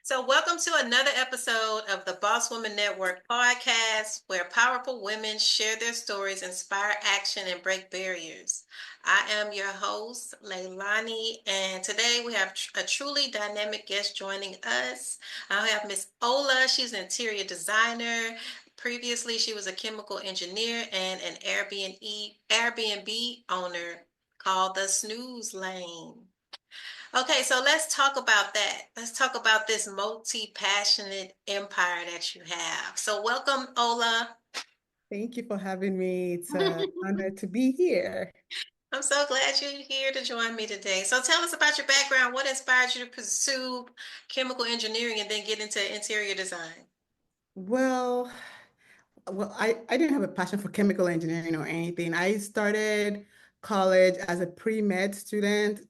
So, welcome to another episode of the Boss Woman Network podcast, where powerful women share their stories, inspire action, and break barriers. I am your host, Leilani, and today we have a truly dynamic guest joining us. I have Miss Ola. She's an interior designer. Previously, she was a chemical engineer and an Airbnb owner called the Snooze Lane. Okay, so let's talk about that. Let's talk about this multi-passionate empire that you have. So welcome, Ola. Thank you for having me. It's an honor to be here. I'm so glad you're here to join me today. So tell us about your background. What inspired you to pursue chemical engineering and then get into interior design? Well, I didn't have a passion for chemical engineering or anything. I started college as a pre-med student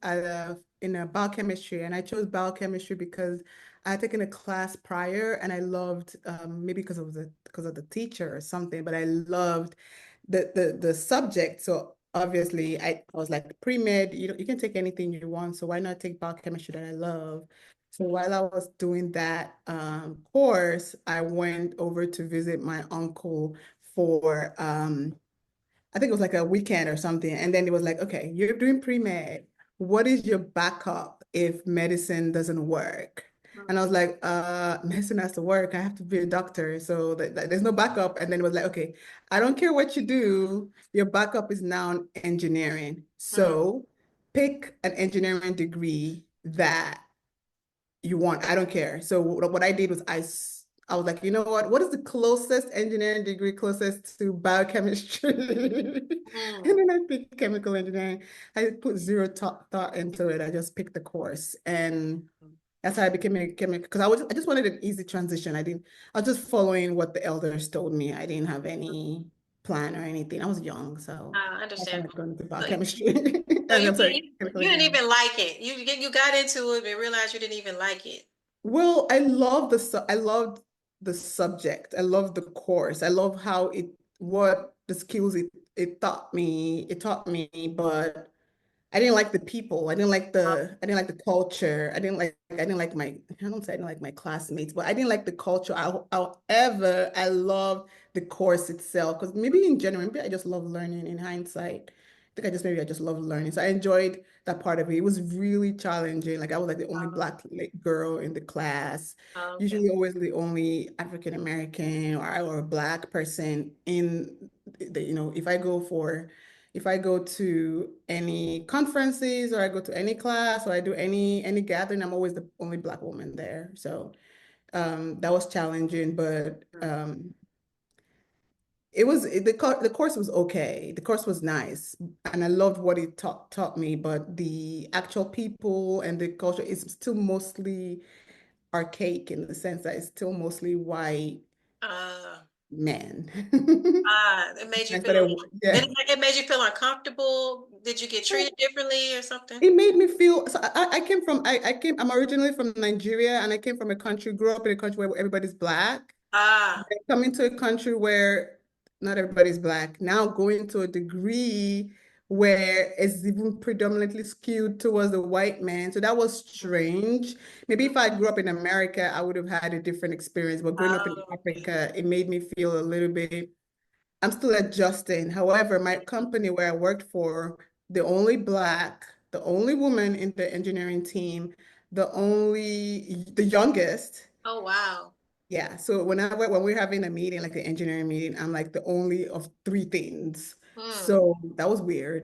in a biochemistry, and I chose biochemistry because I had taken a class prior, and I loved maybe because of the teacher or something, but I loved the subject. So obviously, I was like pre-med. You can take anything you want, so why not take biochemistry that I love? So while I was doing that course, I went over to visit my uncle for, I think it was like a weekend or something. And then it was like, okay, you're doing pre-med. What is your backup if medicine doesn't work? And I was like, medicine has to work. I have to be a doctor. So there's no backup. And then it was like, okay, I don't care what you do. Your backup is now engineering. Mm. So pick an engineering degree that you want. I don't care. So what I did was I was like, you know what is the closest engineering degree closest to biochemistry? And Mm. then I picked chemical engineering. I put zero thought into it. I just picked the course, and that's how I became a chemical, because I just wanted an easy transition. I was just following what the elders told me. I didn't have any plan or anything. I was young, so that's how I Understandable. got into So, biochemistry. so And you, I'm sorry, you chemical you didn't engineering. even like it. You got into it and realized you didn't even like it. Well, I loved the subject. I love the course. I love how what the skills it taught me, but I didn't like the people. I didn't like the culture. I don't say I didn't like my classmates, but I didn't like the culture. However, I love the course itself, because maybe in general, maybe I just love learning in hindsight. Maybe I just love learning. So I enjoyed that part of it. It was really challenging. Like I was like the only Um, black girl in the class, okay. usually always the only African American or a black person in if I go to any conferences or I go to any class or I do any gathering, I'm always the only black woman there. So that was challenging, but the course was okay. The course was nice, and I loved what it taught me. But the actual people and the culture is still mostly archaic, in the sense that it's still mostly white Uh, men. it made you I feel, started, yeah. it made you feel uncomfortable. Did you get treated differently or something? It made me feel so. I'm originally from Nigeria, and I came from a country, grew up in a country where everybody's black. Ah, Coming to a country where not everybody's black, now going to a degree where it's even predominantly skewed towards the white man. So that was strange. Maybe if I grew up in America, I would have had a different experience. But growing up in okay. Africa, it made me feel a little bit, I'm still adjusting. However, my company where I worked for, the only black, the only woman in the engineering team, the youngest. Oh, wow. Yeah. So when we're having a meeting, like the engineering meeting, I'm like the only of three things. Hmm. So that was weird.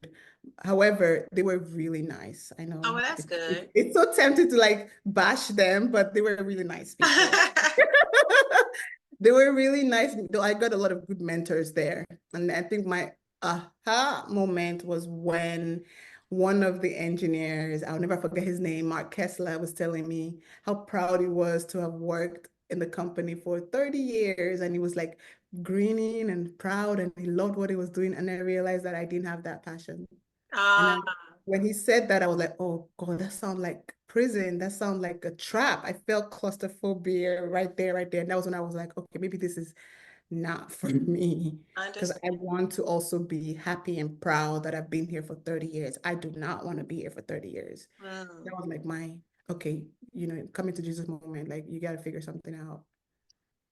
However, they were really nice. I Oh, know well, that's good. it's so tempting to like bash them, but they were really nice people. They were really nice. Though I got a lot of good mentors there. And I think my aha moment was when one of the engineers, I'll never forget his name, Mark Kessler, was telling me how proud he was to have worked in the company for 30 years. And he was like grinning and proud, and he loved what he was doing. And I realized that I didn't have that passion. And Ah, then when he said that, I was like, oh God, that sounds like prison. That sounds like a trap. I felt claustrophobia right there, right there. And that was when I was like, okay, maybe this is not for me. Because understand. I want to also be happy and proud that I've been here for 30 years. I do not want to be here for 30 years. That Mm. was like my okay, coming to Jesus moment, like you got to figure something out.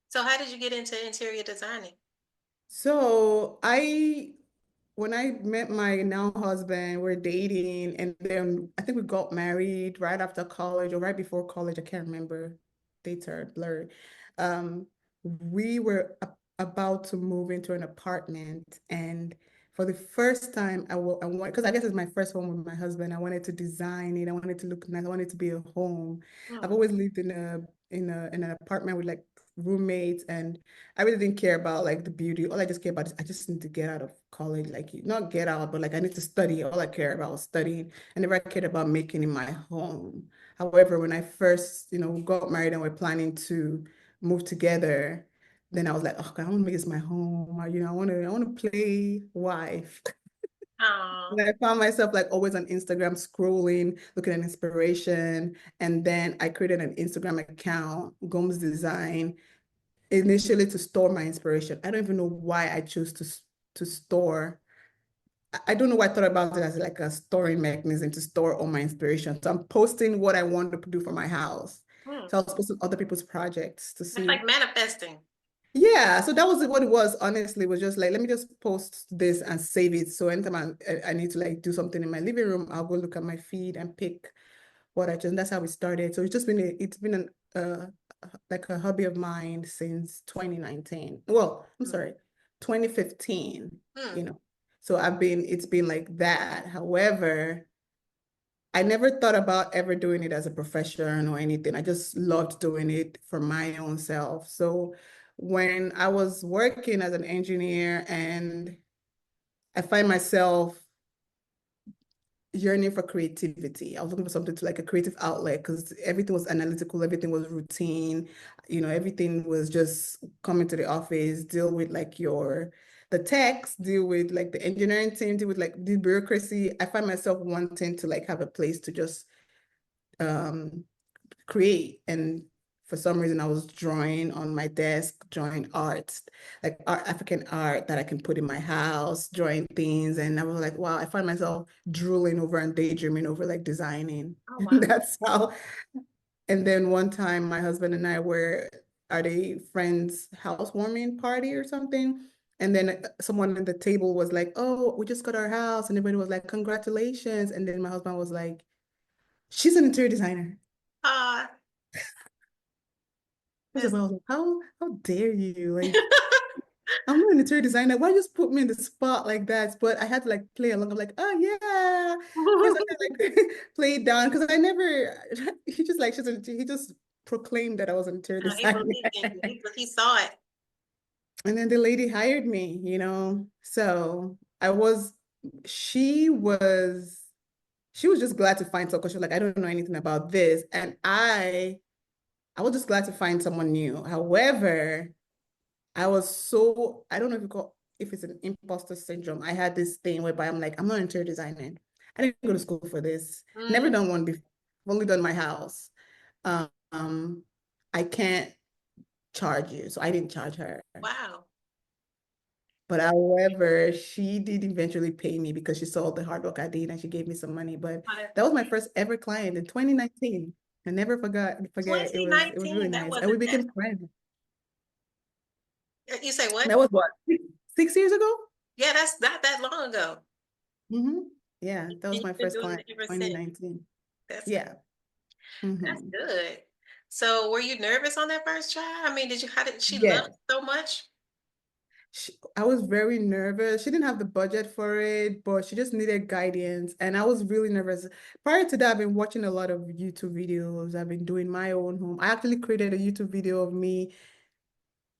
So how did you get into interior designing? So when I met my now husband, we're dating, and then I think we got married right after college or right before college. I can't remember. Dates are blurred. Um, we were about to move into an apartment, and for the first time, I want because I guess it's my first home with my husband. I wanted to design it. I wanted to look nice. I wanted to be a home. I've Hmm. always lived in an apartment with like roommates, and I really didn't care about like the beauty. All I just care about is I just need to get out of college, like not get out, but like I need to study. All I care about was studying. I never cared about making it my home. However, when I first, got married and we're planning to move together, then I was like, oh God, I want to make this my home. I want to play wife. Oh, And I found myself like always on Instagram scrolling, looking at inspiration. And then I created an Instagram account, Gomes Design, initially to store my inspiration. I don't even know why I chose to store. I don't know why I thought about it as like a storing mechanism to store all my inspiration. So I'm posting what I want to do for my house. hmm. So I was posting other people's projects to That's see. like manifesting. Yeah, so that was what it was. Honestly, was just like, let me just post this and save it. So anytime I need to like do something in my living room, I'll go look at my feed and pick what I just. And that's how we started. So it's been like a hobby of mine since 2019. Well, I'm Hmm. sorry, 2015, Hmm. you know. So it's been like that. However, I never thought about ever doing it as a profession or anything. I just loved doing it for my own self. So when I was working as an engineer and I find myself yearning for creativity. I was looking for something to like a creative outlet because everything was analytical, everything was routine, everything was just coming to the office, deal with like the techs, deal with like the engineering team, deal with like the bureaucracy. I find myself wanting to like have a place to just um create. And for some reason, I was drawing on my desk, drawing art, like African art that I can put in my house, drawing things. And I was like, wow, I find myself drooling over and daydreaming over like designing. Oh, And wow. that's how. And then one time, my husband and I were at a friend's housewarming party or something. And then someone at the table was like, oh, we just got our house. And everybody was like, congratulations. And then my husband was like, she's an interior designer. Ah, First of that's all, I was like, how dare you? Like, I'm not an interior designer. Why just put me in the spot like that? But I had to like play along. I'm like, oh yeah. First I had to like play it down because I never he just proclaimed that I was an interior he designer. believed in you. He saw it. And then the lady hired me, So she was she was just glad to find someone because she was like, I don't know anything about this. And I was just glad to find someone new. However, I don't know if it's an imposter syndrome. I had this thing whereby I'm like, I'm not interior designing. I didn't go to school for this. Never Mm, done one before. I've only done my house. Um, I can't charge you. So I didn't charge her. wow. But however, she did eventually pay me because she saw the hard work I did and she gave me some money. But Oh, that's that was my sweet. first ever client in 2019. I never forget. It was really 2019, that nice. And we wasn't that. became friends. You say what? That was what, 6 years ago? Yeah, that's not that long ago. Hmm. Yeah, that And was my you've been first doing client it ever in since. 2019. That's Yeah. that's Hmm. good. So were you nervous on that first try? I mean, how did she love Yes. it so much? I was very nervous. She didn't have the budget for it, but she just needed guidance. And I was really nervous. Prior to that, I've been watching a lot of YouTube videos. I've been doing my own home. I actually created a YouTube video of me.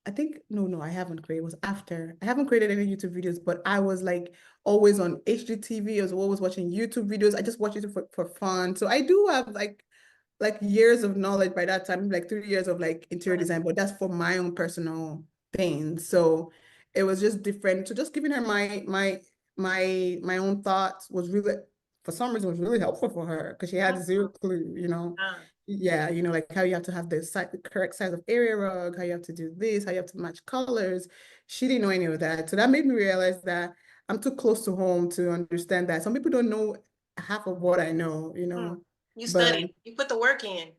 I think, no, I haven't created. It was after. I haven't created any YouTube videos, but I was like always on HGTV. I was always watching YouTube videos. I just watched it for fun. So I do have like years of knowledge by that time, like 3 years of like interior Right. design, but that's for my own personal thing. So it was just different. So just giving her my own thoughts was really, for some reason, was really helpful for her because she had zero Awesome. clue. Uh, Yeah, like how you have to have the correct size of area rug, how you have to do this, how you have to match colors. She didn't know any of that. So that made me realize that I'm too close to home to understand that. Some people don't know half of what I know, hmm. You But studied, you put the work in.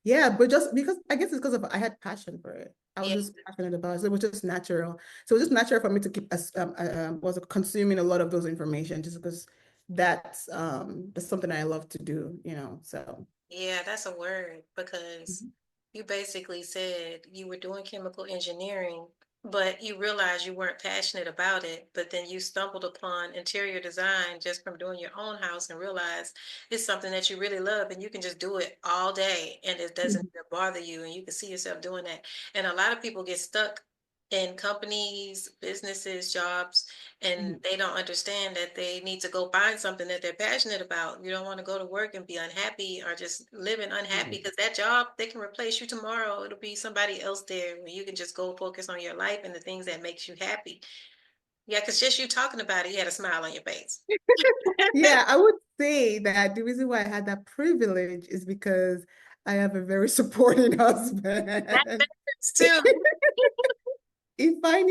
yeah, but just because I guess it's because of I had passion for it. I was Yeah, just passionate about it. So it was just natural. So it was just natural for me to keep was consuming a lot of those information just because that's something I love to do, you know. So yeah, that's a word because mhm. you basically said you were doing chemical engineering, but you realized you weren't passionate about it. But then you stumbled upon interior design just from doing your own house and realized it's something that you really love and you can just do it all day and it doesn't Mhm. bother you and you can see yourself doing that. And a lot of people get stuck in companies, businesses, jobs, and Mhm. they don't understand that they need to go find something that they're passionate about. You don't want to go to work and be unhappy or just living unhappy Right. because that job, they can replace you tomorrow. It'll be somebody else there where you can just go focus on your life and the things that makes you happy. Yeah, because just you talking about it, you had a smile on your face. Yeah, I would say that the reason why I had that privilege is because I have a very supporting That husband. matters too. If I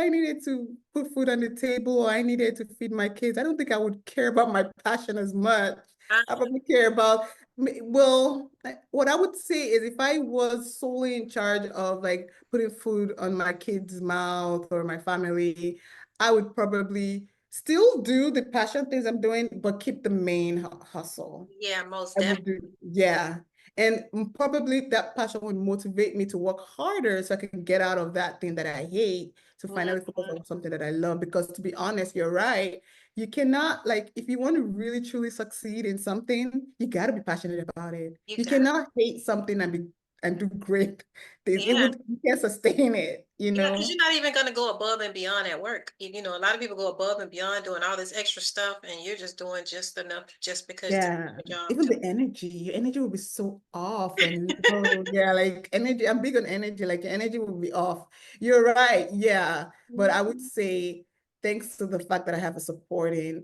needed to put food on the table or I needed to feed my kids, I don't think I would care about my passion as much. I probably care about, well, what I would say is if I was solely in charge of like putting food on my kids' mouth or my family, I would probably still do the passion things I'm doing, but keep the main hustle. Yeah, most I would definitely. do, yeah. And probably that passion would motivate me to work harder so I can get out of that thing that I hate to finally focus Mhm. on something that I love. Because to be honest, you're right. You cannot, like, if you want to really truly succeed in something, you got to be passionate about it. You You got, cannot hate something and do great things. yeah. You can't sustain it, you Yeah, because know? you're not even going to go above and beyond at work. You know, a lot of people go above and beyond doing all this extra stuff, and you're just doing just enough just because it's Yeah, your job even too. the energy, your energy will be so off and oh yeah, like energy, I'm big on energy, like your energy will be off. You're right, yeah. But I would Mhm. say thanks to the fact that I have a supporting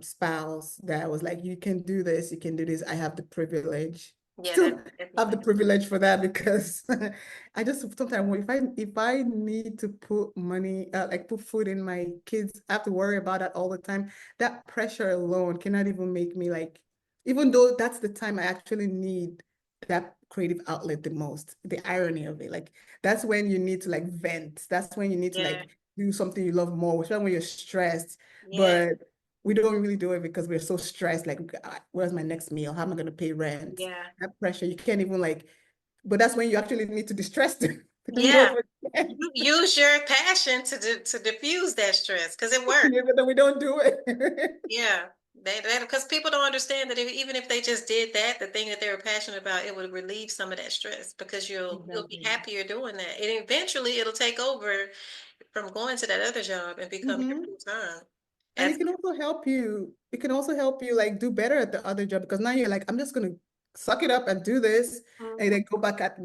spouse that was like, you can do this, you can do this. I have the privilege, Yeah, that still have the definitely. privilege for that because I just sometimes if I need to put money like put food in my kids, I have to worry about that all the time. That pressure alone cannot even make me like even though that's the time I actually need that creative outlet the most, the irony of it. Like that's when you need to like vent. That's when you need to Yeah, like do something you love more, especially when you're stressed. yeah, But we don't really do it because we're so stressed. Like, where's my next meal? How am I going to pay rent? yeah, That pressure, you can't even like, but that's when you actually need to distress them to do more yeah. for them. You use your passion to diffuse that stress because it works. Yeah, but then we don't do it. Yeah, they because people don't understand that even if they just did that, the thing that they were passionate about, it would relieve some of that stress because you'll be Exactly. happier doing that, and eventually it'll take over from going to that other job and become your Hmm. full time. And As it can also help you like do better at the other job because now you're like, I'm just gonna suck it up and do this and Mhm. then go back at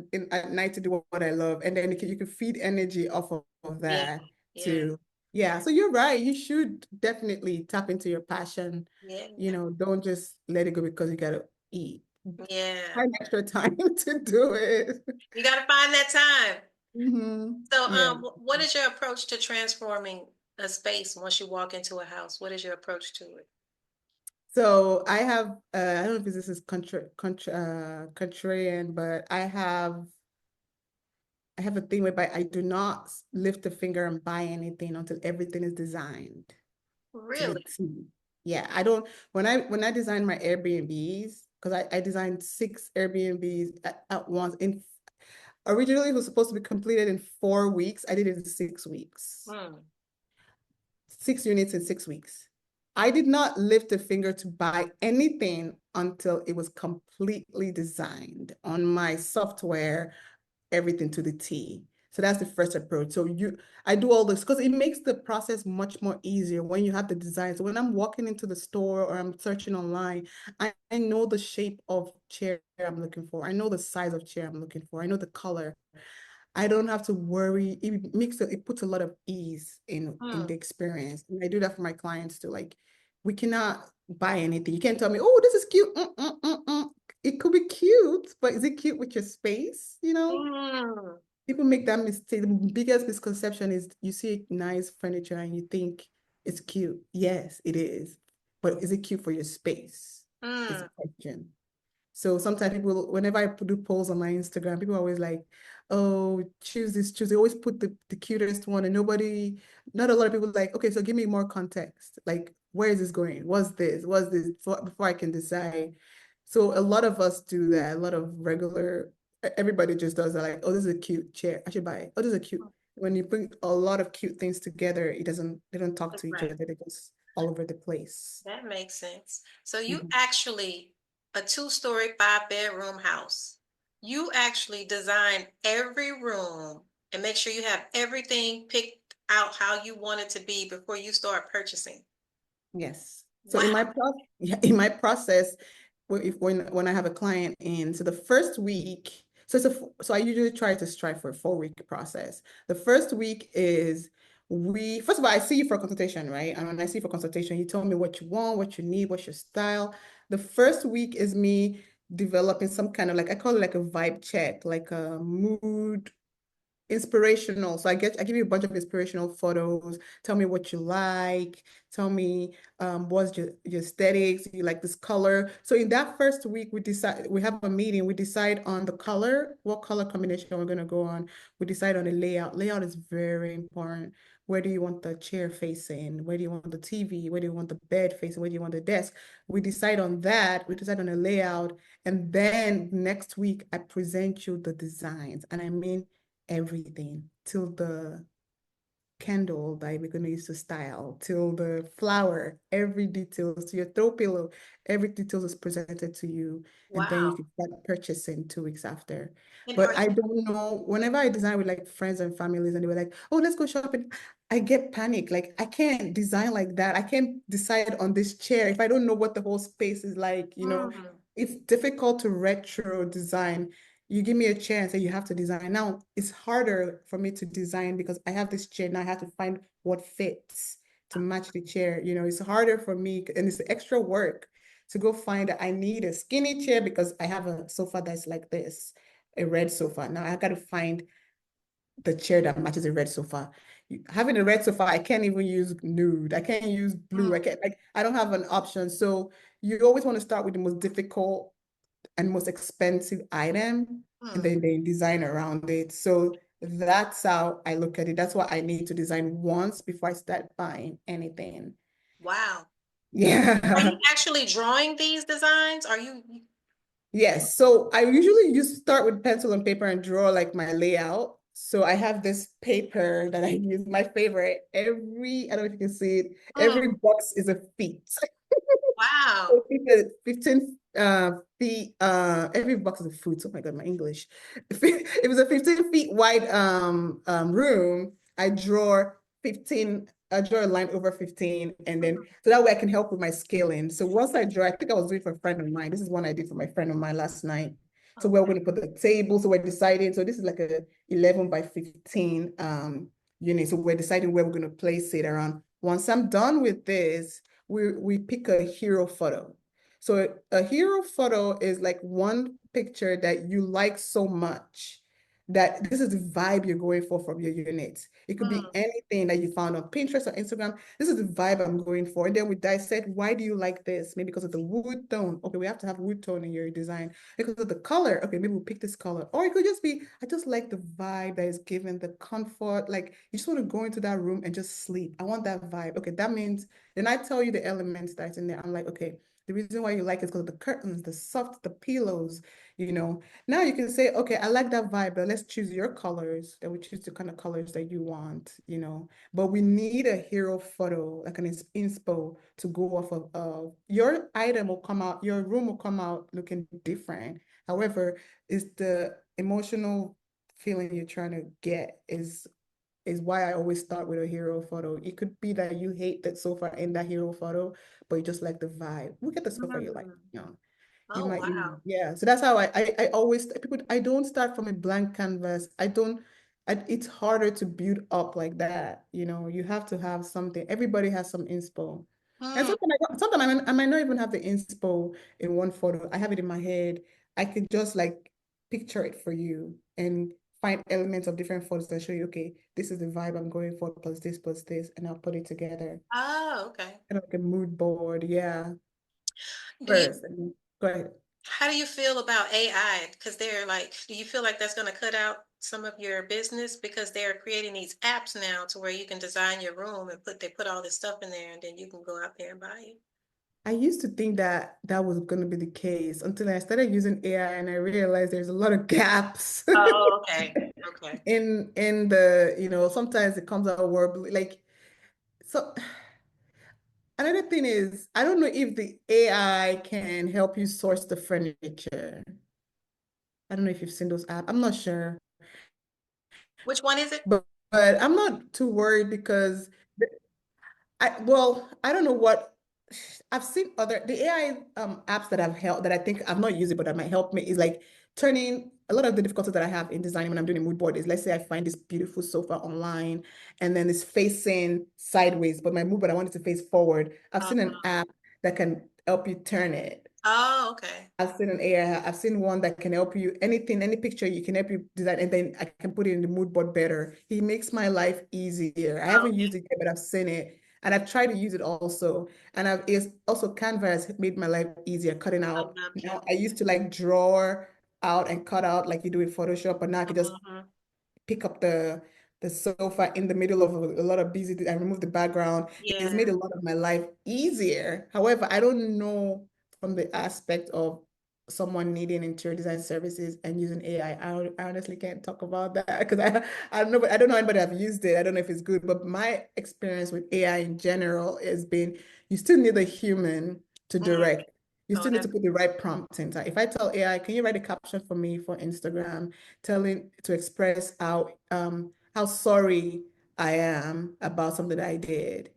night to do what I love. And then you can feed energy off of Yeah, that yeah, too. Yeah. So you're right. You should definitely tap into your passion. yeah, Don't just let it go because you gotta eat. yeah. Find extra time to do it. You got to find that time. So, Yeah. what is your approach to transforming a space once you walk into a house? What is your approach to it? So I have I don't know if this is contrarian, but I have a thing whereby I do not lift a finger and buy anything until everything is designed to the Really? T. Yeah, I don't when I designed my Airbnbs, because I designed 6 Airbnbs at once. In originally it was supposed to be completed in 4 weeks. I did it in 6 weeks. Hmm. 6 units in 6 weeks. I did not lift a finger to buy anything until it was completely designed on my software, everything to the T. So that's the first approach. I do all this because it makes the process much more easier when you have the design. So when I'm walking into the store or I'm searching online, I know the shape of chair I'm looking for. I know the size of chair I'm looking for. I know the color. I don't have to worry. It puts a lot of ease in Hmm. the experience. And I do that for my clients too. Like we cannot buy anything. You can't tell me, oh, this is cute. It could be cute, but is it cute with your space? Hmm. People make that mistake. The biggest misconception is you see nice furniture and you think it's cute. Yes, it is. But is it cute for your space? Is the Hmm. question. So sometimes people, whenever I do polls on my Instagram, people are always like, oh, choose this, choose. They always put the cutest one, and nobody, not a lot of people like, okay, so give me more context. Like, where is this going? What's this? What's this? Before I can decide. So a lot of us do that. A lot of regular, everybody just does that. Like, oh, this is a cute chair. I should buy it. Oh, this is a cute. When you bring a lot of cute things together, they don't talk to each Right. other. They just all over the place. That makes sense. So you Mhm. actually, a two-story, five-bedroom house, you actually design every room and make sure you have everything picked out how you want it to be before you start purchasing. Yes. So in my Wow. pro yeah, in my process, when I have a client in, so the first week, so I usually try to strive for a 4 week process. The first week is we first of all I see you for a consultation, right? And when I see you for consultation, you tell me what you want, what you need, what's your style. The first week is me developing some kind of like I call it like a vibe check, like a mood inspirational. So I give you a bunch of inspirational photos. Tell me what you like. Tell me what's your aesthetics. You like this color. So in that first week, we have a meeting. We decide on the color, what color combination we're gonna go on. We decide on the layout. Layout is very important. Where do you want the chair facing? Where do you want the TV? Where do you want the bed facing? Where do you want the desk? We decide on that. We decide on the layout. And then next week, I present you the designs. And I mean, everything till the candle that we're going to use to style, till the flower, every detail, to your throw pillow, every detail is presented to you. And then you Wow. can start purchasing 2 weeks after. And are But I you, don't know, whenever I design with like friends and families and they were like, oh, let's go shopping, I get panic. Like I can't design like that. I can't decide on this chair if I don't know what the whole space is like, you know. mm, It's difficult to retro design. You give me a chair and say you have to design. Now it's harder for me to design because I have this chair. Now I have to find what fits to match the chair. You know, it's harder for me and it's extra work to go find that I need a skinny chair because I have a sofa that's like this, a red sofa. Now I got to find the chair that matches a red sofa. Having a red sofa, I can't even use nude. I can't use blue. I mm, can't like I don't have an option. So you always want to start with the most difficult and most expensive item and mm. then they design around it. So that's how I look at it. That's why I need to design once before I start buying anything. Wow. Are Yeah. you actually drawing these designs? Are you? Yes. So I usually use start with pencil and paper and draw like my layout. So I have this paper that I use, my favorite. I don't know if you can see it, every Mm, box is a feet. wow. 15 feet, every box of fruits. Oh my God, my English. It was a 15 feet wide room. I draw a line over 15 and then Mm, so that way I can help with my scaling. So once I draw, I think I was doing it for a friend of mine. This is one I did for my friend of mine last night. So we're okay. going to put the table. So we're deciding. So this is like a 11 by 15 unit. So we're deciding where we're going to place it around. Once I'm done with this, we pick a hero photo. So a hero photo is like one picture that you like so much that this is the vibe you're going for from your unit. It could be Mm, anything that you found on Pinterest or Instagram. This is the vibe I'm going for. And then we dissect, why do you like this? Maybe because of the wood tone. Okay, we have to have wood tone in your design. Because of the color. Okay, maybe we'll pick this color. Or it could just be, I just like the vibe that is given, the comfort. Like you just want to go into that room and just sleep. I want that vibe. Okay, that means then I tell you the elements that's in there. I'm like, okay, the reason why you like it is because of the curtains, the soft, the pillows, you know. Now you can say, okay, I like that vibe, but let's choose your colors. That we choose the kind of colors that you want, you know. But we need a hero photo, like an inspo to go off of. Your item will come out, your room will come out looking different. However, is the emotional feeling you're trying to get is why I always start with a hero photo. It could be that you hate that sofa in that hero photo, but you just like the vibe. Look at the sofa you like, mm. you know. Oh, wow. Yeah. So that's how I always people I don't start from a blank canvas. It's harder to build up like that. You know, you have to have something. Everybody has some inspo. And Mm. sometimes I might not even have the inspo in one photo. I have it in my head. I could just like picture it for you and find elements of different photos that show you, okay, this is the vibe I'm going for, plus this, and I'll put it together. Oh, okay. Kind of like a mood board. Yeah. Do you First. Go ahead. How do you feel about AI? Because they're like, do you feel like that's going to cut out some of your business because they're creating these apps now to where you can design your room and they put all this stuff in there and then you can go out there and buy it? I used to think that that was going to be the case until I started using AI and I realized there's a lot of gaps Oh, okay. Okay. in the, sometimes it comes out warbly. Like, so another thing is, I don't know if the AI can help you source the furniture. I don't know if you've seen those apps. I'm not sure, Which one is it? but I'm not too worried because I don't know what I've seen the AI apps that I've helped that I think I've not used it, but that might help me is like turning a lot of the difficulties that I have in designing when I'm doing a mood board is let's say I find this beautiful sofa online and then it's facing sideways, but my mood board I want it to face forward. I've seen an Uh-huh. app that can help you turn it. Oh, okay. I've seen an AI, I've seen one that can help you, anything, any picture you can help you design, and then I can put it in the mood board better. He makes my life easier. I haven't Okay. used it yet, but I've seen it. And I've tried to use it also. And it's also Canva has made my life easier, cutting I out. love Now Canva. I used to like draw out and cut out like you do in Photoshop, but now I can just Mhm. pick up the sofa in the middle of a lot of busy and remove the background. It's made Yeah. a lot of my life easier. However, I don't know from the aspect of someone needing interior design services and using AI. I honestly can't talk about that because I don't know, but I don't know anybody have used it. I don't know if it's good, but my experience with AI in general has been you still need a human to Mm. direct. You Oh, still need that's to put the right prompt in. So if I tell AI, can you write a caption for me for Instagram? Telling to express how sorry I am about something that I did.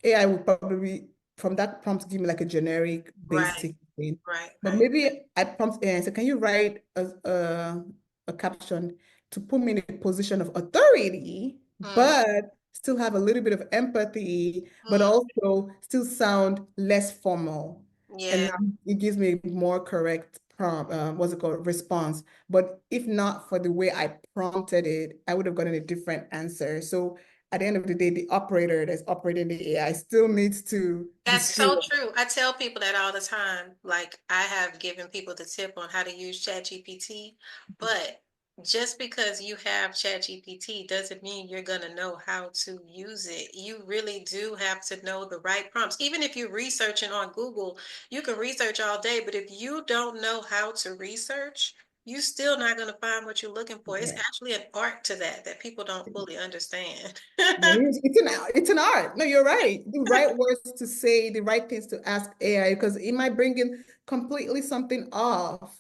AI would probably from that prompt give me like a generic right. basic thing. Right. But Right. maybe I prompt AI and say, can you write a caption to put me in a position of authority, Mm. but still have a little bit of empathy, but Mm. also still sound less formal. And Yeah. now it gives me a more correct prompt, what's it called, response. But if not for the way I prompted it, I would have gotten a different answer. So at the end of the day, the operator that's operating the AI still needs to be That's so steward. true. I tell people that all the time. Like I have given people the tip on how to use ChatGPT, but just because you have ChatGPT doesn't mean you're going to know how to use it. You really do have to know the right prompts. Even if you're researching on Google, you can research all day, but if you don't know how to research, you're still not going to find what you're looking for. It's Yeah. actually an art to that people don't fully understand. It's an art. No, you're right. The right words to say, the right things to ask AI, because it might bring in completely something off.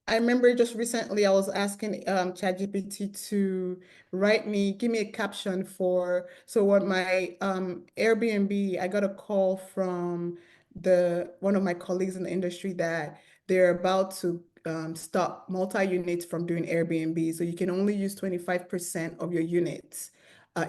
I remember just recently I was asking ChatGPT to give me a caption for so what my Airbnb, I got a call from the one of my colleagues in the industry that they're about to stop multi-units from doing Airbnb. So you can only use 25% of your units.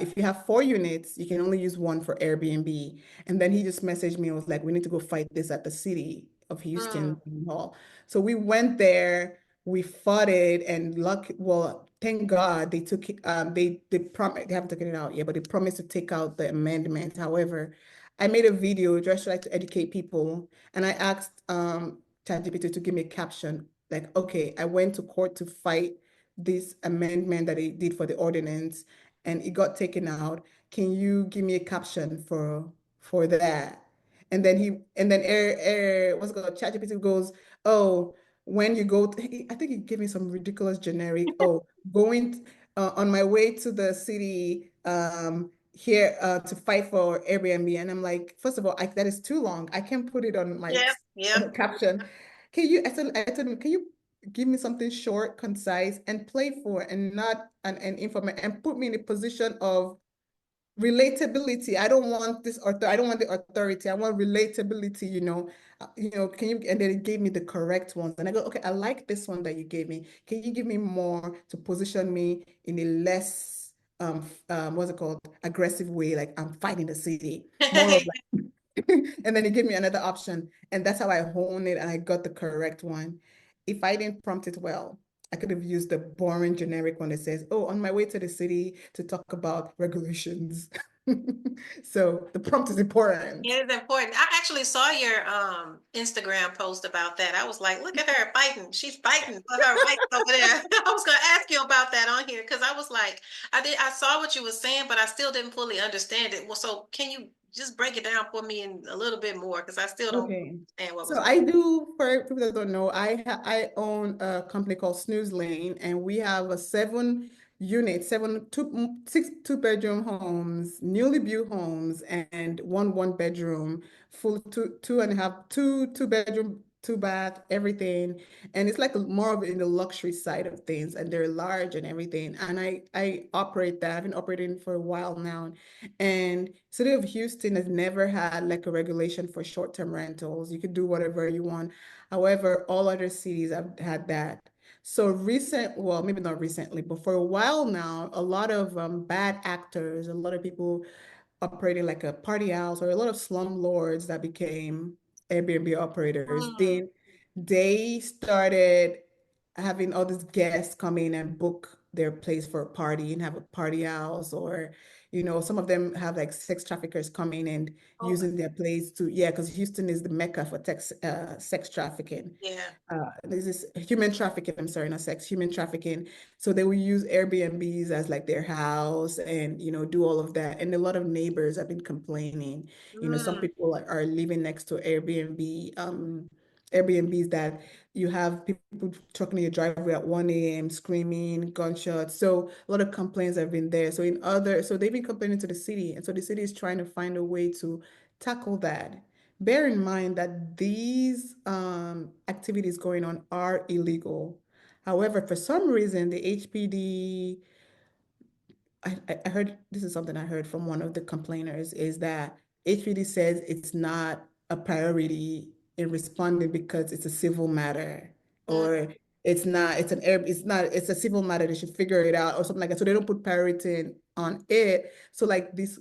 If you have 4 units, you can only use one for Airbnb. And then he just messaged me and was like, we need to go fight this at the city of Houston Mm, Hall. So we went there, we fought it, and thank God they took it, they haven't taken it out yet, but they promised to take out the amendment. However, I made a video just like to educate people, and I asked ChatGPT to give me a caption, like, okay, I went to court to fight this amendment that they did for the ordinance and it got taken out. Can you give me a caption for that? And then what's it called? ChatGPT goes, oh, when you go, I think he gave me some ridiculous generic. Oh, going on my way to the city here to fight for Airbnb, and I'm like, first of all, that is too long. I can't put it on my yep, yep. caption. I told him, can you give me something short, concise, and playful, and not an information, and put me in a position of relatability. I don't want the authority. I want relatability, can you, and then it gave me the correct ones. And I go, okay, I like this one that you gave me. Can you give me more to position me in a less, what's it called, aggressive way, like I'm fighting the city, more of like, and then he gave me another option. And that's how I honed it and I got the correct one. If I didn't prompt it well, I could have used the boring generic one that says, oh, on my way to the city to talk about regulations. So the prompt is important. It is important. I actually saw your Instagram post about that. I was like, look at her fighting. She's fighting for her rights over there. I was gonna ask you about that on here because I was like, I saw what you were saying, but I still didn't fully understand it. Well, so can you just break it down for me in a little bit more? Because I still don't Okay. understand what was So going I do, for people that don't know, I own a company called Snooze Lane, and we have a 7 unit, six two-bedroom homes, newly built homes, and one bedroom, full two and a half, two-bedroom, two bath, everything. And it's like more of in the luxury side of things, and they're large and everything. And I operate that. I've been operating for a while now. And city of Houston has never had like a regulation for short-term rentals. You could do whatever you want. However, all other cities have had that. So well, maybe not recently, but for a while now, a lot of bad actors, a lot of people operating like a party house, or a lot of slum lords that became Airbnb operators, on. they started having all these guests come in and book their place for a party and have a party house, or some of them have like sex traffickers coming and Oh my, using their place to, yeah, because Houston is the mecca for sex trafficking. yeah. This is human trafficking, I'm sorry, not sex, human trafficking. So they will use Airbnbs as like their house and, do all of that. And a lot of neighbors have been complaining. Some Mm, people are living next to Airbnbs that you have people trucking in your driveway at 1 a.m. screaming, gunshots. So a lot of complaints have been there. So they've been complaining to the city. And so the city is trying to find a way to tackle that. Bear in mind that these activities going on are illegal. However, for some reason, the HPD, I heard, this is something I heard from one of the complainers, is that HPD says it's not a priority in responding because it's a civil matter, mm, or it's a civil matter. They should figure it out or something like that. So they don't put priority on it. So like these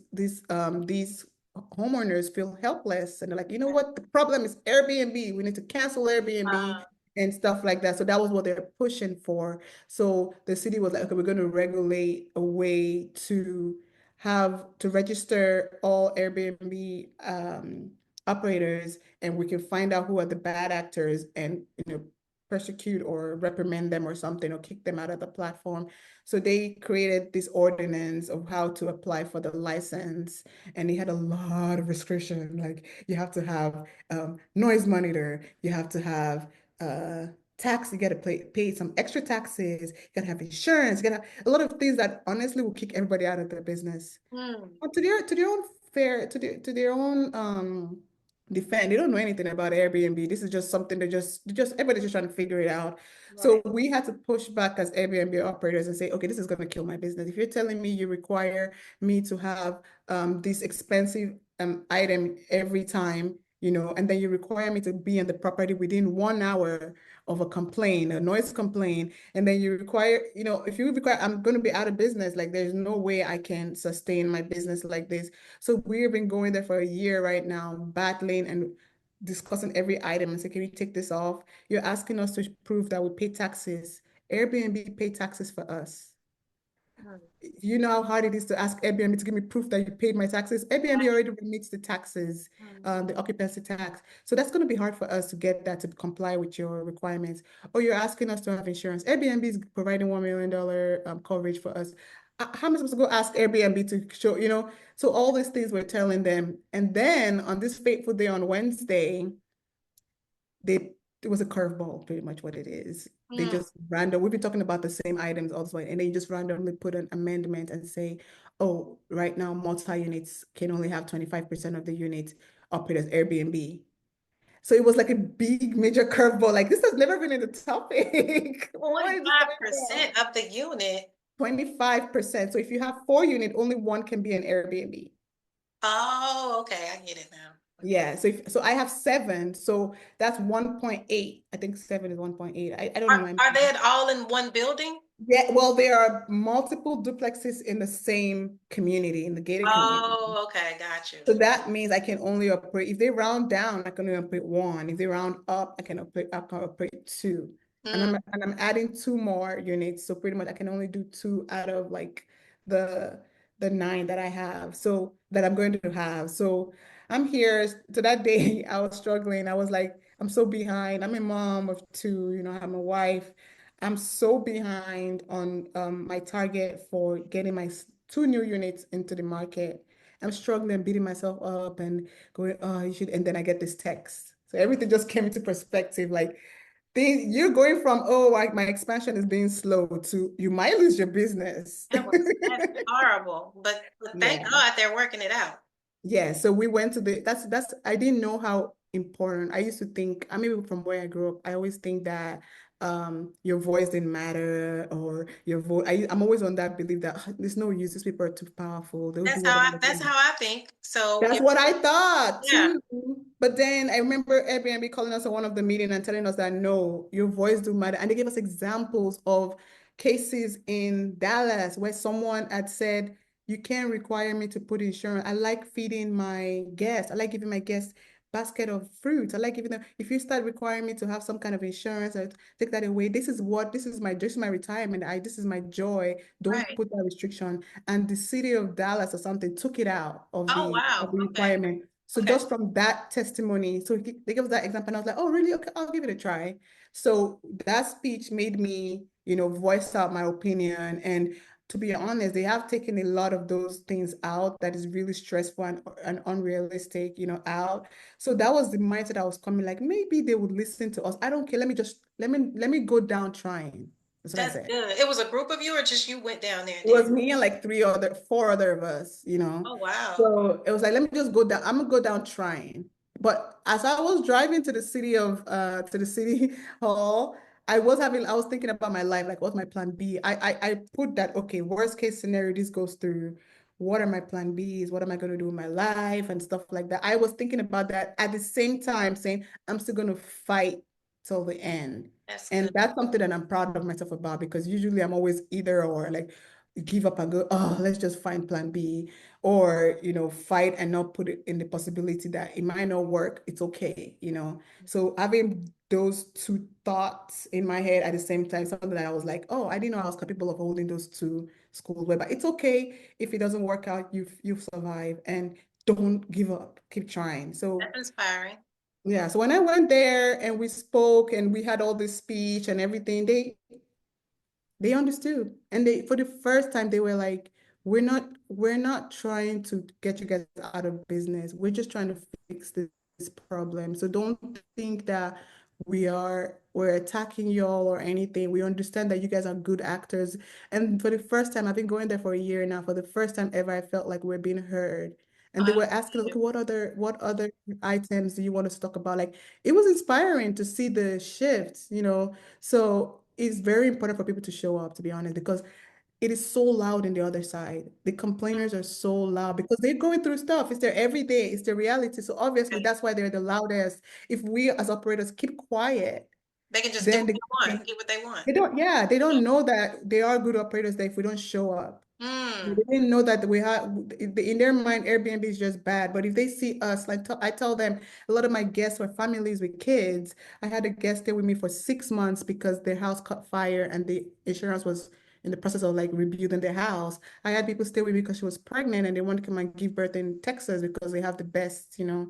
homeowners feel helpless, and they're like, you know what? The problem is Airbnb. We need to cancel Airbnb uh, and stuff like that. So that was what they're pushing for. So the city was like, okay, we're going to regulate a way to have to register all Airbnb operators, and we can find out who are the bad actors and persecute or reprimand them or something, or kick them out of the platform. So they created this ordinance of how to apply for the license, and they had a lot of restriction. Like you have to have noise monitor, you have to have uh tax, you got to pay some extra taxes, you got to have insurance, you got to have a lot of things that honestly will kick everybody out of their business. mm, But to their own fair, to their own defend, they don't know anything about Airbnb. This is just something they just everybody's just trying to figure it out. So right. we had to push back as Airbnb operators and say, okay, this is going to kill my business. If you're telling me you require me to have this expensive item every time, and then you require me to be on the property within 1 hour of a complaint, a noise complaint, and then you require, if you require, I'm going to be out of business. Like there's no way I can sustain my business like this. So we've been going there for a year right now, battling and discussing every item and say, can we take this off? You're asking us to prove that we pay taxes. Airbnb pay taxes for us. Mm, You know how hard it is to ask Airbnb to give me proof that you paid my taxes. Airbnb right. already remits the taxes, Mm, the occupancy tax. So that's going to be hard for us to get that to comply with your requirements. Or you're asking us to have insurance. Airbnb is providing $1 million coverage for us. How am I supposed to go ask Airbnb to show? So all these things we're telling them. And then on this fateful day on Wednesday, they it was a curveball, pretty much what it is. They mm, just random. We've been talking about the same items also, and they just randomly put an amendment and say, "Oh, right now multi-units can only have 25% of the units operated as Airbnb." So it was like a big major curveball. Like this has never been in the topic. Well, where is this coming from? 25% of the unit. 25%. So if you have 4 units, only one can be an Airbnb. Oh, okay. I get it now. Yeah, so I have 7, so that's 1.8. I think 7 is 1.8. I don't know my Are they math. all in one building? Yeah, well, there are multiple duplexes in the same community, in the gated community. Oh, okay. Got you. So that means I can only operate, if they round down, I can only operate 1. If they round up, I can operate 2. And Mm, I'm adding 2 more units. So pretty much I can only do 2 out of like the the 9 that I have, so that I'm going to have. So I'm here to that day. I was struggling. I was like, I'm so behind. I'm a mom of two, I'm a wife. I'm so behind on my target for getting my two new units into the market. I'm struggling, beating myself up and going, oh, you should. And then I get this text. So everything just came into perspective. Like, you're going from, oh, like my expansion is being slow to you might lose your business. that's horrible. But thank Yeah. God they're working it out. Yeah. So we went to that's I didn't know how important. I used to think, I mean, from where I grew up, I always think that your voice didn't matter, or your voice. I'm always on that belief that there's no use, these people are too powerful, they'll do whatever they That's want. how I think. So That's if what I thought yeah, too. But then I remember Airbnb calling us at one of the meeting and telling us that no, your voice do matter. And they gave us examples of cases in Dallas where someone had said, you can't require me to put insurance. I like feeding my guests. I like giving my guests basket of fruits. I like giving them, if you start requiring me to have some kind of insurance or take that away, this is my retirement. This is my joy. Don't right. put that restriction. And the city of Dallas or something took it out of Oh of wow. the Okay. requirement. So Okay. just from that testimony, so they gave us that example, and I was like, oh, really? Okay, I'll give it a try. So that speech made me, voice out my opinion. And to be honest, they have taken a lot of those things out that is really stressful and unrealistic, out. So that was the mindset I was coming, like maybe they would listen to us. I don't care. Let me go down trying. That's what I That's said. good. It was a group of you or just you went down there and It did it? was me and like four other of us. Oh wow. So it was like, let me just go down. I'm gonna go down trying. But as I was driving to the city hall, I was thinking about my life, like what's my plan B? I put that, okay, worst case scenario, this goes through. What are my plan Bs? What am I gonna do in my life and stuff like that? I was thinking about that at the same time, saying I'm still gonna fight till the end. That's And good. that's something that I'm proud of myself about, because usually I'm always either or, like give up and go, oh, let's just find plan B, or, fight and not put it in the possibility that it might not work. It's okay. So having those two thoughts in my head at the same time, something that I was like, oh, I didn't know I was capable of holding those two schools. But it's okay if it doesn't work out, you've survived, and don't give up, keep trying. So That's inspiring. yeah, so when I went there and we spoke and we had all this speech and everything, they understood. And they, for the first time, they were like, we're not trying to get you guys out of business. We're just trying to fix this problem. So don't think that we're attacking y'all or anything. We understand that you guys are good actors. And for the first time, I've been going there for a year now. For the first time ever, I felt like we're being heard. And they Oh, were asking us, okay, what other items do you want us to talk about? Like, it was inspiring to see the shifts. So it's very important for people to show up, to be honest, because it is so loud in the other side. The complainers are so loud because they're going through stuff. It's their everyday, it's their reality. So obviously okay. that's why they're the loudest. If we as operators keep quiet, They can just do then what they want, get what they want. they don't, yeah, they don't know that they are good operators that if we don't show up. They Mm. didn't know that we have, in their mind, Airbnb is just bad. But if they see us, like I tell them, a lot of my guests were families with kids. I had a guest stay with me for 6 months because their house caught fire and the insurance was in the process of like rebuilding their house. I had people stay with me because she was pregnant and they wanted to come and give birth in Texas because they have the best. I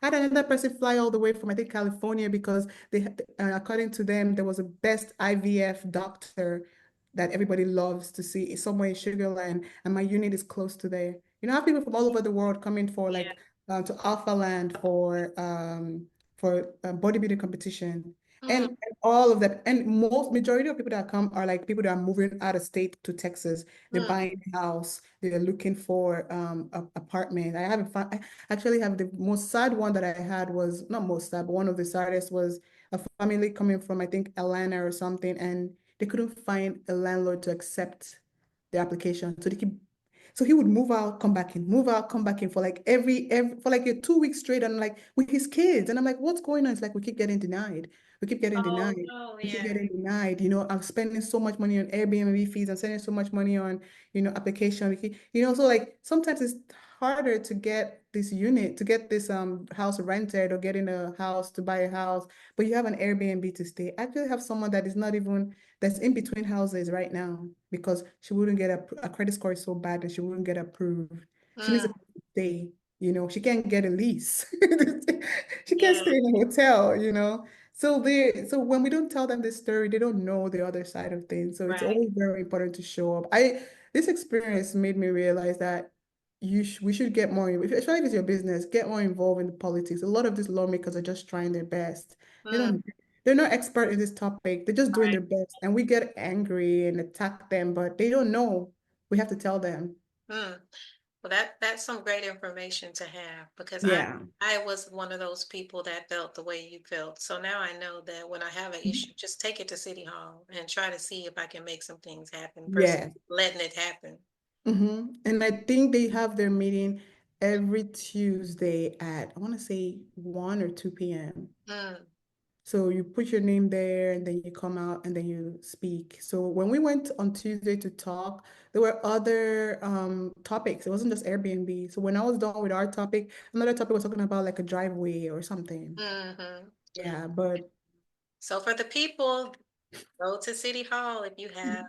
had another person fly all the way from, I think, California because according to them, there was a best IVF doctor that everybody loves to see somewhere in Sugar Land, and my unit is close to there. I have people from all over the world coming for Yeah. like to Alpha Land for bodybuilding competition, and, Mm. and all of that. And most majority of people that come are like people that are moving out of state to Texas. They're Mm. buying a house. They're looking for a apartment. I haven't found. I actually have the most sad one that I had was not most sad, but one of the saddest was a family coming from, I think, Atlanta or something, and they couldn't find a landlord to accept the application. So he would move out, come back in, move out, come back in for like every for like a 2 weeks straight, and like with his kids. And I'm like, what's going on? It's like we keep getting denied. We keep getting Oh denied. no, We keep yeah. getting denied. I'm spending so much money on Airbnb fees. I'm spending so much money on, application. So like sometimes it's harder to get this unit, to get this house rented or getting a house to buy a house, but you have an Airbnb to stay. I actually have someone that is not even that's in between houses right now because she wouldn't get a credit score is so bad that she wouldn't get approved. She needs a Mm, place to stay, she can't get a lease. She can't yeah, stay in a hotel. So when we don't tell them this story, they don't know the other side of things. So it's right. always very important to show up. This experience made me realize that we should get more, especially if it's your business, get more involved in the politics. A lot of these lawmakers are just trying their best. They Mm, don't, they're not expert in this topic. They're just doing right. their best, and we get angry and attack them, but they don't know. We have to tell them. Mm. Well, that's some great information to have because Yeah. I was one of those people that felt the way you felt. So now I know that when I have an issue, just take it to City Hall and try to see if I can make some things happen versus Yeah. letting it happen. And I think they have their meeting every Tuesday at, I want to say 1 or 2 p.m. Mm, So you put your name there and then you come out and then you speak. So when we went on Tuesday to talk, there were other topics. It wasn't just Airbnb. So when I was done with our topic, another topic was talking about like a driveway or something. hmm Yeah, but So for the people, go to City Hall if you have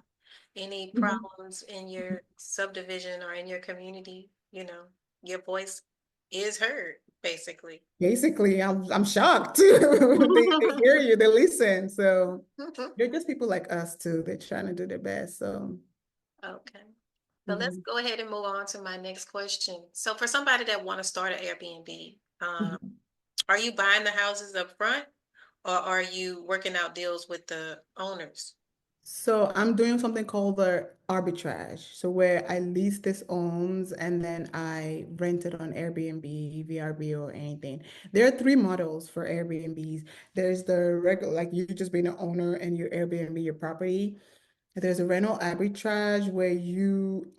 any Mhm. problems in your subdivision or in your community, your voice is heard, basically. Basically, I'm shocked too. They hear you, they listen. So they're just people like us too. They're trying to do their best. So Okay. So let's mhm, go ahead and move on to my next question. So for somebody that want to start an Airbnb, mhm. are you buying the houses up front or are you working out deals with the owners? So I'm doing something called the arbitrage. So where I lease this homes and then I rent it on Airbnb, VRB, or anything. There are three models for Airbnbs. There's the regular, like you just being an owner and you Airbnb your property. There's a rental arbitrage where you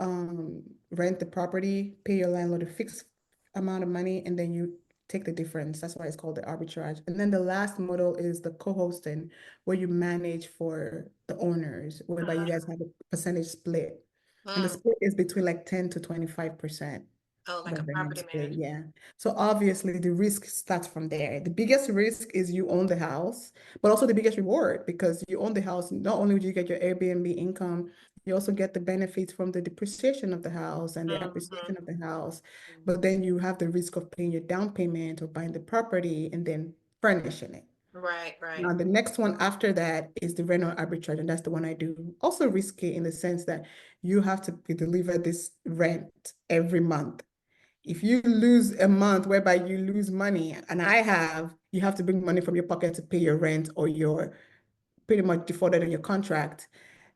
rent the property, pay your landlord a fixed amount of money, and then you take the difference. That's why it's called the arbitrage. And then the last model is the co-hosting, where you manage for the owners, whereby you guys have a percentage split. And the Mm. split is between like 10 to 25%. Oh, like a But then property it's split, manager. yeah. So obviously the risk starts from there. The biggest risk is you own the house, but also the biggest reward because you own the house. Not only do you get your Airbnb income, you also get the benefits from the depreciation of the house and the Hmm. appreciation of the house. But then you have the risk of paying your down payment or buying the property and then furnishing it. Right, right. Now, the next one after that is the rental arbitrage, and that's the one I do. Also risky in the sense that you have to deliver this rent every month. If you lose a month whereby you lose money, and you have to bring money from your pocket to pay your rent or you're pretty much defaulted on your contract.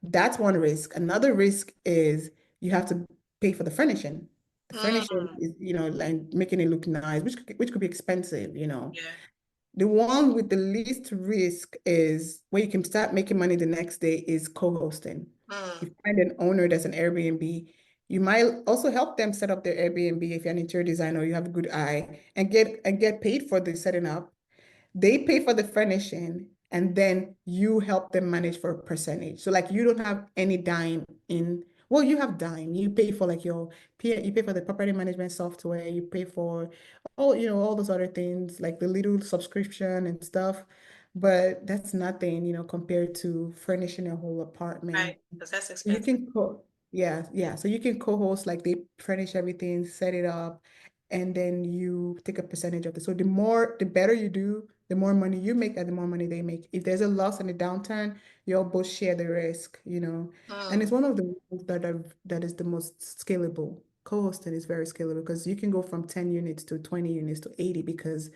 That's one risk. Another risk is you have to pay for the furnishing. The furnishing Mm, is, like making it look nice, which could be expensive. yeah. The one with the least risk is where you can start making money the next day is co-hosting. Mm, You find an owner that's an Airbnb. You might also help them set up their Airbnb if you're an interior designer, you have a good eye and get paid for the setting up. They pay for the furnishing and then you help them manage for a percentage. So like you don't have any dime in, well, you have dime. You pay for like you pay for the property management software, you pay for all those other things like the little subscription and stuff. But that's nothing, compared to furnishing a whole right. apartment. Because that's So you expensive. can yeah, yeah. So you can co-host, like they furnish everything, set it up, and then you take a percentage of it. So the better you do, the more money you make and the more money they make. If there's a loss and a downturn, you all both share the risk. And Mm, it's one of the ones that is the most scalable. Co-hosting is very scalable because you can go from 10 units to 20 units to 80 because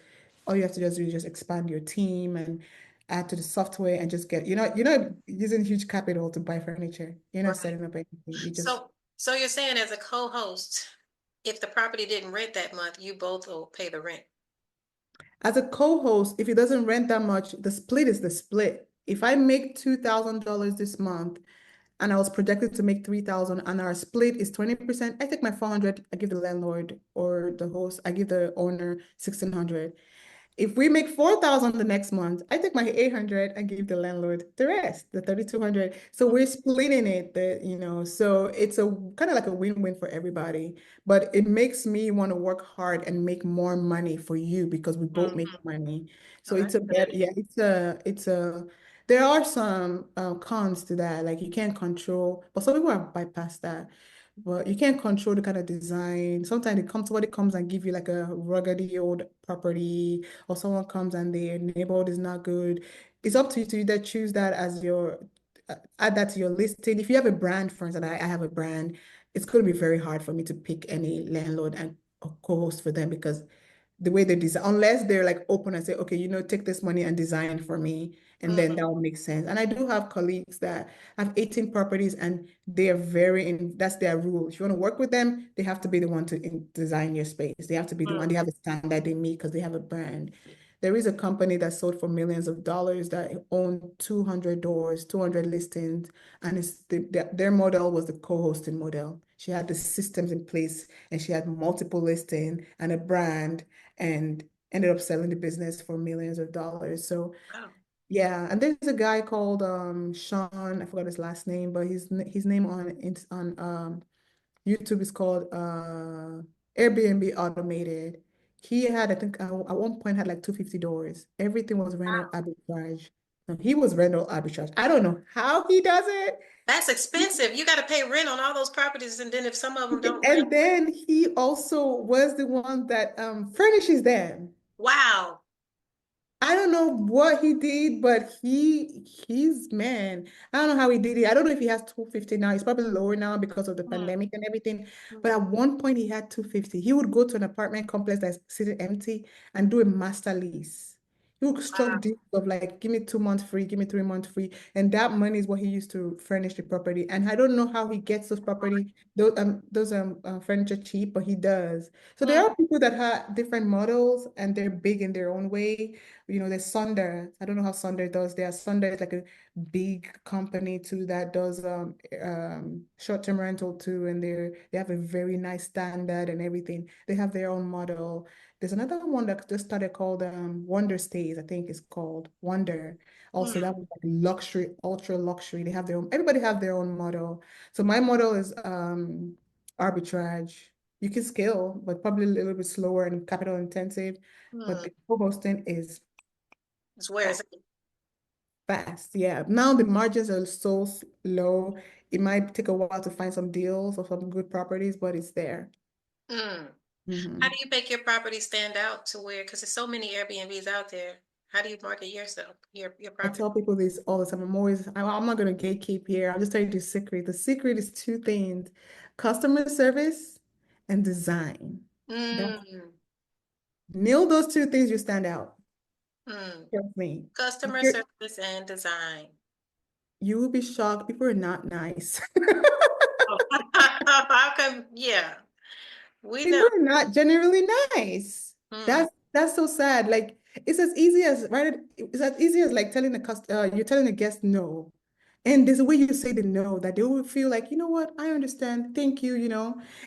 all you have to just do is just expand your team and add to the software and just you're not using huge capital to buy furniture. You're not right. setting up anything. You just So you're saying as a co-host, if the property didn't rent that month, you both will pay the rent. As a co-host, if it doesn't rent that much, the split is the split. If I make $2,000 this month and I was projected to make 3,000 and our split is 20%, I take my 400, I give the landlord or the host, I give the owner 1,600. If we make 4,000 the next month, I take my 800 and give the landlord the rest, the 3,200. So we're splitting it, so it's a kind of like a win-win for everybody. But it makes me want to work hard and make more money for you because we both make Mhm. money. So Oh, it's that's a good. better, yeah, there are some cons to that. Like you can't control, but some people have bypassed that. But you can't control the kind of design. Sometimes somebody comes and give you like a ruggedy old property, or someone comes and their neighborhood is not good. It's up to you to either choose that as add that to your listing. If you have a brand, for instance, I have a brand, it's going to be very hard for me to pick any landlord and co-host for them because the way they design, unless they're like open and say, okay, take this money and design for me, and then that Mhm. will make sense. And I do have colleagues that have 18 properties and they are that's their rule. If you want to work with them, they have to be the one to design your space. They have to be the one, they have a standard they meet because they have a brand. There is a company that sold for millions of dollars that owned 200 doors, 200 listings, and their model was the co-hosting model. She had the systems in place and she had multiple listings and a brand and ended up selling the business for millions of dollars. So Wow. yeah, and there's a guy called Sean, I forgot his last name, but his name on YouTube is called Airbnb Automated. He had, I think, at one point had like 250 doors. Everything was rental Wow. arbitrage. No, he was rental arbitrage. I don't know how he does it. That's expensive. You got to pay rent on all those properties, and then if some of them don't rent, And then he also was the one that furnishes them. wow. I don't know what he did, but he's man. I don't know how he did it. I don't know if he has 250 now. He's probably lower now because of the Hmm. pandemic and everything. But Hmm. at one point he had 250. He would go to an apartment complex that's sitting empty and do a master lease. He would struck Wow. deals of like, give me 2 months free, give me 3 months free. And that money is what he used to furnish the property. And I don't know how he gets those furniture cheap, but he does. So there Hmm. are people that have different models and they're big in their own way. There's Sonder. I don't know how Sonder does. Sonder is like a big company too that does short-term rental too, and they have a very nice standard and everything. They have their own model. There's another one that just started called Wonder Stays, I think it's called Wonder. Also, Hmm. that was like luxury, ultra luxury. They have their own, everybody have their own model. So my model is arbitrage. You can scale, but probably a little bit slower and capital intensive. But Hmm. the co-hosting is It's where it's fast. Fast, yeah. Now the margins are so low. It might take a while to find some deals or some good properties, but it's there. Hmm. How do Mhm. you make your property stand out to where, because there's so many Airbnbs out there. How do you market yourself, your I property? tell people this all the time. I'm not going to gatekeep here. I'm just telling you the secret. The secret is two things: customer service and design. That's Mm. nail those two things, you stand out. Mm. Trust me. If Customer you're, service and design. you will be shocked. People are not nice. Oh. How come? Yeah, we know. People are not generally nice. Hmm. That's so sad. Like it's as easy as right. It's as easy as like you're telling a guest no. And there's a way you say the no that they will feel like, you know what, I understand. Thank you,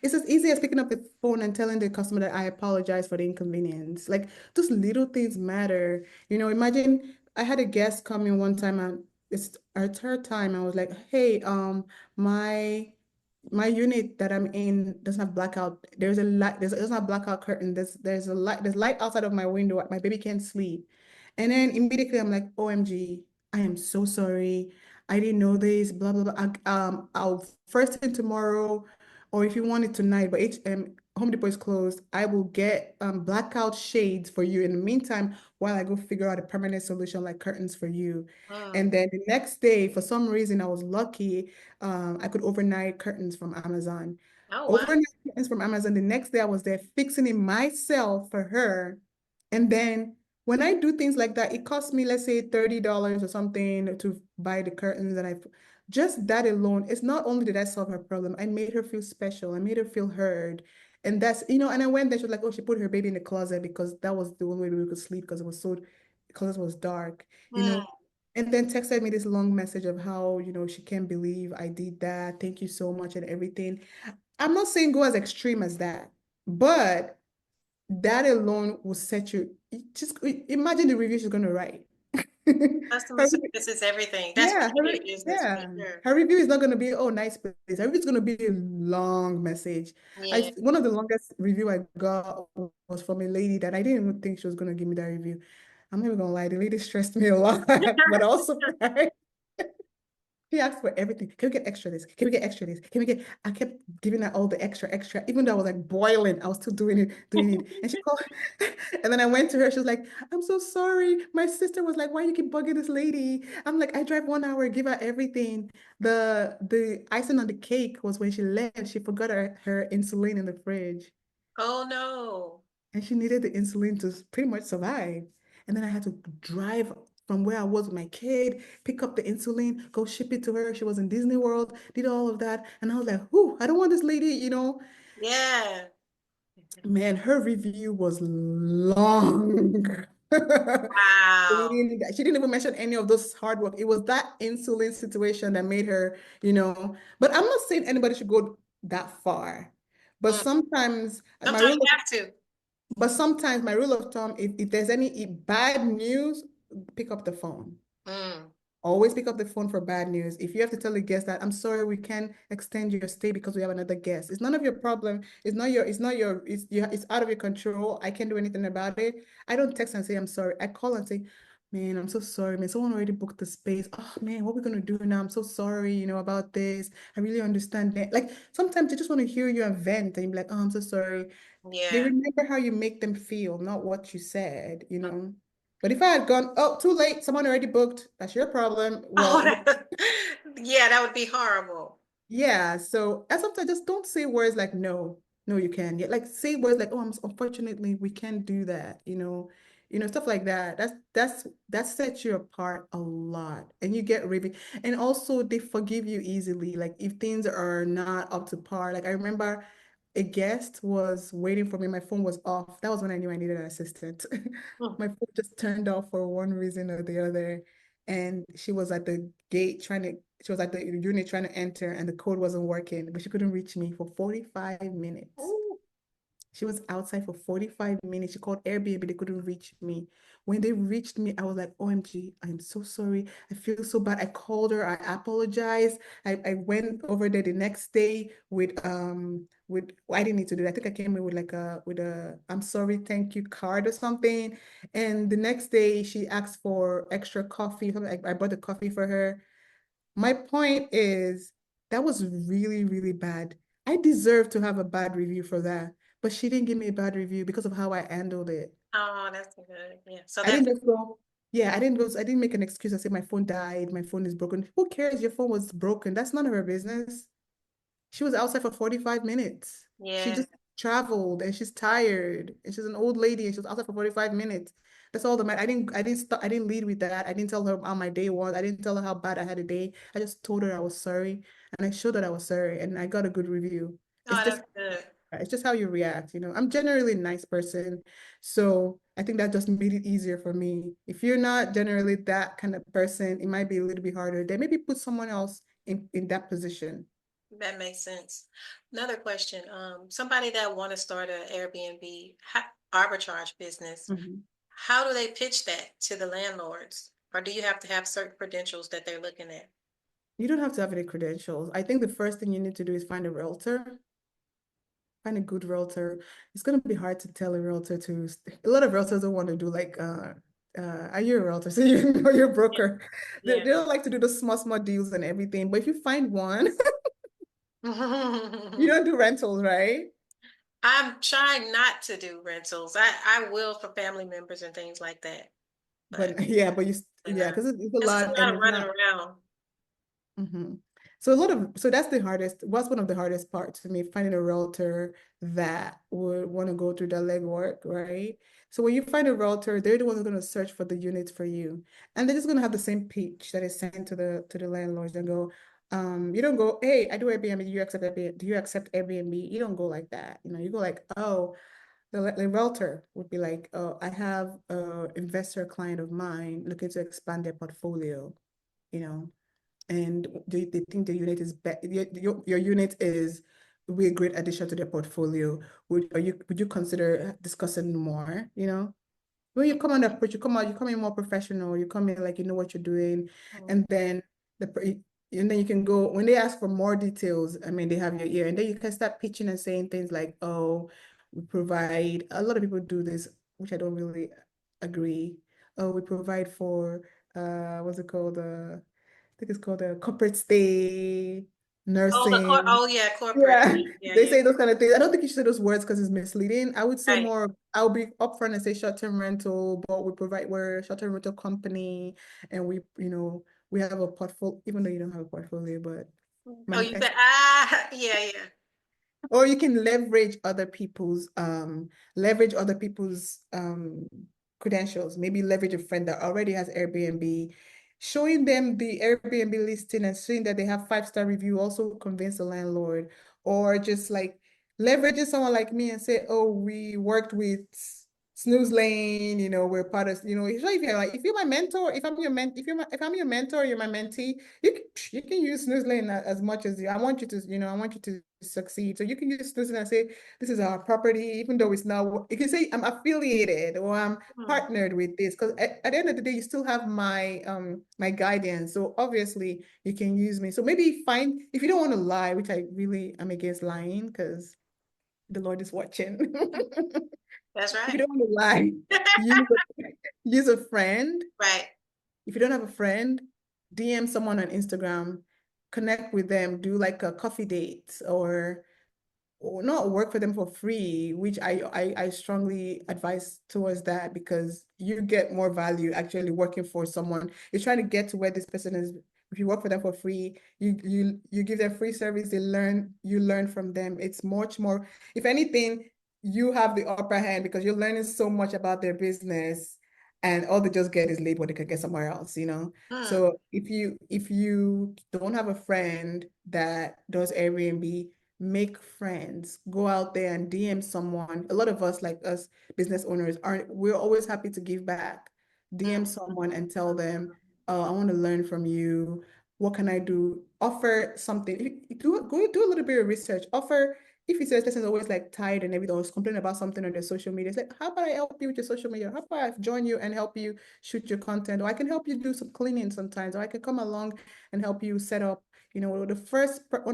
It's as easy as picking up the phone and telling the customer that I apologize for the inconvenience. Like those little things matter. Imagine I had a guest come in one time and it's our third time. I was like, hey, my my unit that I'm in doesn't have blackout. There's a light, there's it doesn't have blackout curtain. There's light outside of my window. My baby can't sleep. And then immediately I'm like, OMG, I am so sorry. I didn't know this, blah blah blah. I'll first thing tomorrow, or if you want it tonight, but Home Depot is closed. I will get blackout shades for you in the meantime while I go figure out a permanent solution like curtains for you. Hmm. And then the next day, for some reason, I was lucky. I could overnight curtains from Amazon. Oh, wow. Overnight curtains from Amazon. The next day, I was there fixing it myself for her. And then when I do things like that, it costs me, let's say, $30 or something to buy the curtains. And just that alone, it's not only did I solve her problem, I made her feel special. I made her feel heard. And and I went there, she was like, oh, she put her baby in the closet because that was the only way we could sleep because it was dark, you Hmm. know. And then texted me this long message of how, she can't believe I did that. Thank you so much and everything. I'm not saying go as extreme as that, but that alone will set you just imagine the review she's going to write. Customer Her, service is everything. That's yeah, any business for sure. her review is not going to be, oh, nice place. Her review is going to be a long message. Yeah. One of the longest review I got was from a lady that I didn't even think she was going to give me that review. I'm not even gonna lie, the lady stressed me a lot, but also he asked for everything. Can we get extra this? Can we get extra this? Can we get? I kept giving her all the extra, even though I was like boiling. I was still doing it. And she called, and then I went to her. She was like, "I'm so sorry. My sister was like, why you keep bugging this lady?" I'm like, I drive 1 hour, give her everything. The icing on the cake was when she left. She forgot her insulin in the fridge, Oh no. and she needed the insulin to pretty much survive. And then I had to drive from where I was with my kid, pick up the insulin, go ship it to her. She was in Disney World, did all of that. And I was like, whoo, I don't want this lady, you know. Yeah. Man, her review was long. Wow. She didn't even mention any of those hard work. It was that insulin situation that made her, you know. But I'm not saying anybody should go that far. But Mm. sometimes my Sometimes rule you of have to. But sometimes my rule of thumb, if there's any bad news, pick up the phone. Mm. Always pick up the phone for bad news. If you have to tell the guest that I'm sorry, we can't extend your stay because we have another guest. It's none of your problem. It's out of your control. I can't do anything about it. I don't text and say I'm sorry. I call and say, man, I'm so sorry, man. Someone already booked the space. Oh man, what are we gonna do now? I'm so sorry, about this. I really understand that. Like sometimes they just want to hear you and vent and you be like, oh, I'm so sorry. They Yeah. remember how you make them feel, not what you said. But if I had gone, oh, too late, someone already booked, that's your problem. Oh, Well, yeah, that would be horrible. yeah. So and sometimes just don't say words like no, no, you can. Yeah, like say words like, oh, unfortunately, we can't do that. Stuff like that. That sets you apart a lot. And you get really, and also they forgive you easily. Like if things are not up to par. Like I remember a guest was waiting for me. My phone was off. That was when I knew I needed an assistant. Mm. My phone just turned off for one reason or the other. And she was at the gate she was at the unit trying to enter and the code wasn't working, but she couldn't reach me for 45 minutes. Ooh. She was outside for 45 minutes. She called Airbnb, they couldn't reach me. When they reached me, I was like, OMG, I'm so sorry. I feel so bad. I called her, I apologized. I went over there the next day with I didn't need to do that. I think I came in with like a I'm sorry, thank you card or something. And the next day she asked for extra coffee. I bought the coffee for her. My point is that was really, really bad. I deserve to have a bad review for that, but she didn't give me a bad review because of how I handled it. Oh, that's good. Yeah. So I didn't that's just go, yeah, I didn't make an excuse. I said my phone died, my phone is broken. Who cares? Your phone was broken. That's none of her business. She was outside for 45 minutes. She yeah. just traveled and she's tired and she's an old lady and she was outside for 45 minutes. That's all that matter. I didn't lead with that. I didn't tell her how my day was. I didn't tell her how bad I had a day. I just told her I was sorry and I showed that I was sorry and I got a good review. It's Oh, just that's good. it's just how you react. I'm generally a nice person. So I think that just made it easier for me. If you're not generally that kind of person, it might be a little bit harder. Then maybe put someone else in that position. That makes sense. Another question. Somebody that want to start an Airbnb arbitrage business, Mhm. how do they pitch that to the landlords? Or do you have to have certain credentials that they're looking at? You don't have to have any credentials. I think the first thing you need to do is find a realtor, find a good realtor. It's going to be hard to tell a realtor a lot of realtors don't want to do like, are you a realtor? So you know you're a broker. They Yeah. don't like to do the small deals and everything. But if you find one, you I'm don't do rentals, right? trying not to do rentals. I will for family members and things like that, but But yeah, but yeah, not because it's a because it's lot a and lot of it's running not. around. Mhm. So that's the hardest. What's one of the hardest parts for me, finding a realtor that would want to go through the legwork, right? So when you find a realtor, they're the ones who are going to search for the units for you, and they're just going to have the same pitch that is sent to the landlords and go, you don't go, hey, I do Airbnb, do you accept Airbnb? Do you accept Airbnb? You don't go like that, you go like, oh, the realtor would be like, oh, I have a investor client of mine looking to expand their portfolio, you know and they think the unit is your unit is will be a great addition to their portfolio. Would you consider discussing more? when you come on the approach, you come out, you come in more professional, you come in like you know what you're doing, Mm. and then and then you can go when they ask for more details, I mean they have your ear, and then you can start pitching and saying things like, oh, we provide a lot of people do this, which I don't really agree. Oh, we provide for what's it called? I think it's called a corporate stay, Oh, nursing. oh yeah, corporate. Yeah, Yeah, they yeah. say those kind of things. I don't think you should say those words because it's misleading. I would say Right. more, I'll be upfront and say short-term rental, but we're a short-term rental company and we have a portfolio, even though you don't have a portfolio, but Oh, you manifest. said yeah, yeah. Or you can leverage other people's credentials. Maybe leverage a friend that already has Airbnb, showing them the Airbnb listing and seeing that they have 5-star review, also convince the landlord, or just like leveraging someone like me and say, oh, we worked with Snooze Lane, we're part of, it's like if you're my mentor, if I'm your mentor, you're my mentee, you can use Snooze Lane as much as I want you to, I want you to succeed. So you can use Snooze Lane and say, this is our property, even though it's not, you can say I'm affiliated or I'm Hmm. partnered with this. Because at the end of the day, you still have my guidance. So obviously you can use me. So maybe find if you don't want to lie, which I really am against lying because the Lord is watching. That's If you right. don't want to lie, use use a friend. Right. If you don't have a friend, DM someone on Instagram, connect with them, do like a coffee date or not work for them for free, which I strongly advise towards that because you get more value actually working for someone. You're trying to get to where this person is. If you work for them for free, you give them free service, you learn from them. It's much more, if anything, you have the upper hand because you're learning so much about their business and all they just get is label they could get somewhere else. Hmm. So if you don't have a friend that does Airbnb, make friends, go out there and DM someone. A lot of us, like us business owners, aren't we're always happy to give back. DM Hmm. someone and tell them, oh, I want to learn from you. What can I do? Offer something. Go do a little bit of research. Offer if he says this is always like tired and everything, or is complaining about something on their social media. It's like, how about I help you with your social media? How about I join you and help you shoot your content? Or I can help you do some cleaning sometimes, or I can come along and help you set up one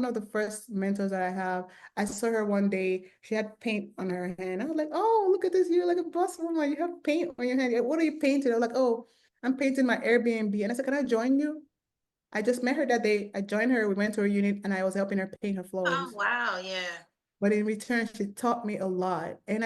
of the first mentors that I have, I saw her one day. She had paint on her hand. I was like, "Oh, look at this! You're like a boss woman. You have paint on your hand. What are you painting?" I was like, "Oh, I'm painting my Airbnb." And I said, "Can I join you?" I just met her that day. I joined her. We went to her unit, and I was helping her paint her Oh, floors. wow, yeah. But in return, she taught me a lot. And when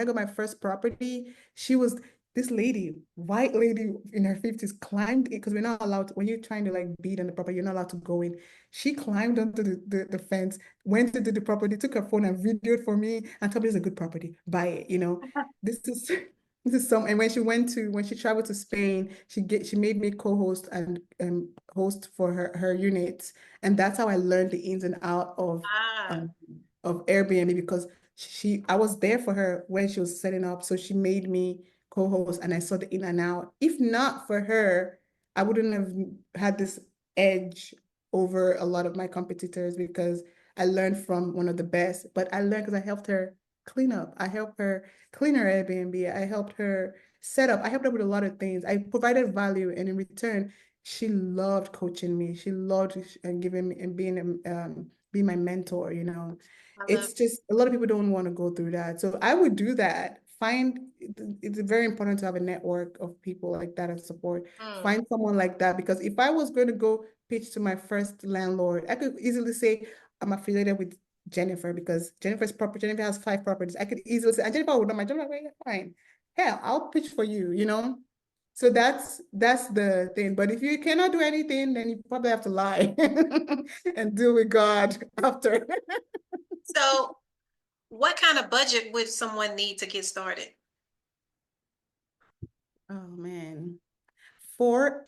I got my first property, she was this lady, white lady in her 50s, climbed it because we're not allowed to, when you're trying to like bid on the property, you're not allowed to go in. She climbed onto the fence, went into the property, took her phone and videoed for me and told me it's a good property. Buy it. This is this is some and when she traveled to Spain, she made me co-host and host for her unit. And that's how I learned the ins and out Ah. um, of Airbnb because I was there for her when she was setting up. So she made me co-host and I saw the in and out. If not for her, I wouldn't have had this edge over a lot of my competitors because I learned from one of the best. But I learned because I helped her clean up. I helped her clean her Airbnb. I helped her set up. I helped her with a lot of things. I provided value, and in return, she loved coaching me. She loved giving me and being my mentor. I love It's just a lot of people don't want to go through that. So I would do that. It's very important to have a network of people like that and support. mm. Find someone like that because if I was going to go pitch to my first landlord, I could easily say I'm affiliated with Jennifer because Jennifer has 5 properties. I could easily say, and Jennifer would know my job. Like, "Well, yeah, fine. Hell, I'll pitch for you. So that's the thing. But if you cannot do anything, then you probably have to lie and deal with God after. So, what kind of budget would someone need to get started? Oh man. For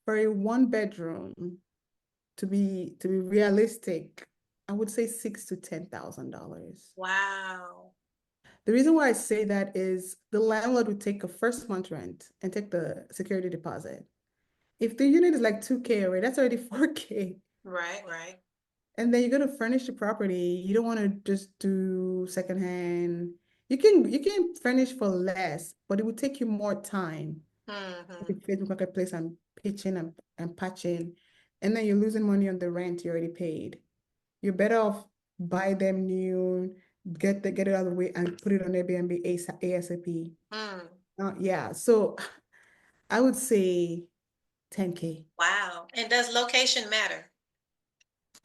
for a 1 bedroom to be realistic, I would say $6,000 to $10,000. Wow. The reason why I say that is the landlord would take a first month rent and take the security deposit. If the unit is like 2K already, that's already 4K. Right, right. And then you're gonna furnish the property. You don't want to just do secondhand. you can furnish for less, but it will take you more time. Like Hmm. a Facebook Marketplace and pitching and patching, and then you're losing money on the rent you already paid. You're better off buy them new, get it out of the way and put it on Airbnb ASAP. Mm. Yeah, so I would say 10K. Wow. And does location matter?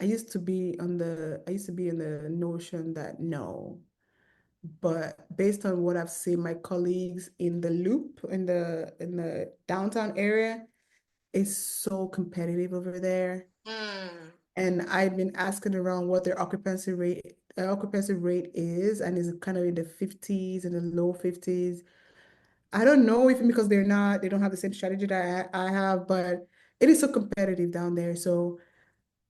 I used to be in the notion that no, but based on what I've seen my colleagues in the loop in the downtown area, it's so competitive over there. Mm. And I've been asking around what their occupancy rate is, and is kind of in the 50s, in the low 50s. I don't know if because they don't have the same strategy that I have, but it is so competitive down there. So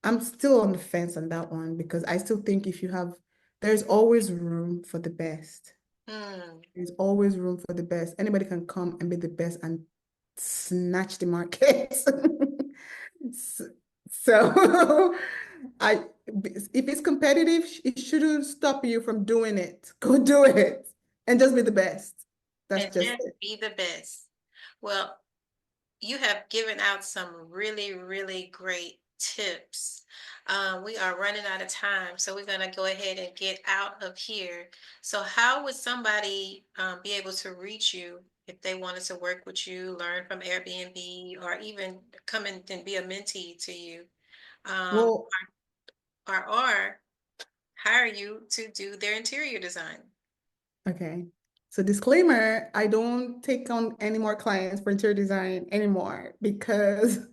I'm still on the fence on that one because I still think there's always room for the best. Mm. There's always room for the best. Anybody can come and be the best and snatch the market. S- So, I if it's competitive, it shouldn't stop you from doing it. Go do it and just be the best. That's And just just it. be the best. Well, you have given out some really, really great tips. We are running out of time, so we're going to go ahead and get out of here. So, how would somebody be able to reach you if they wanted to work with you, learn from Airbnb, or even come in and be a mentee to you, um, Well, or hire you to do their interior design? okay. So disclaimer, I don't take on any more clients for interior design anymore because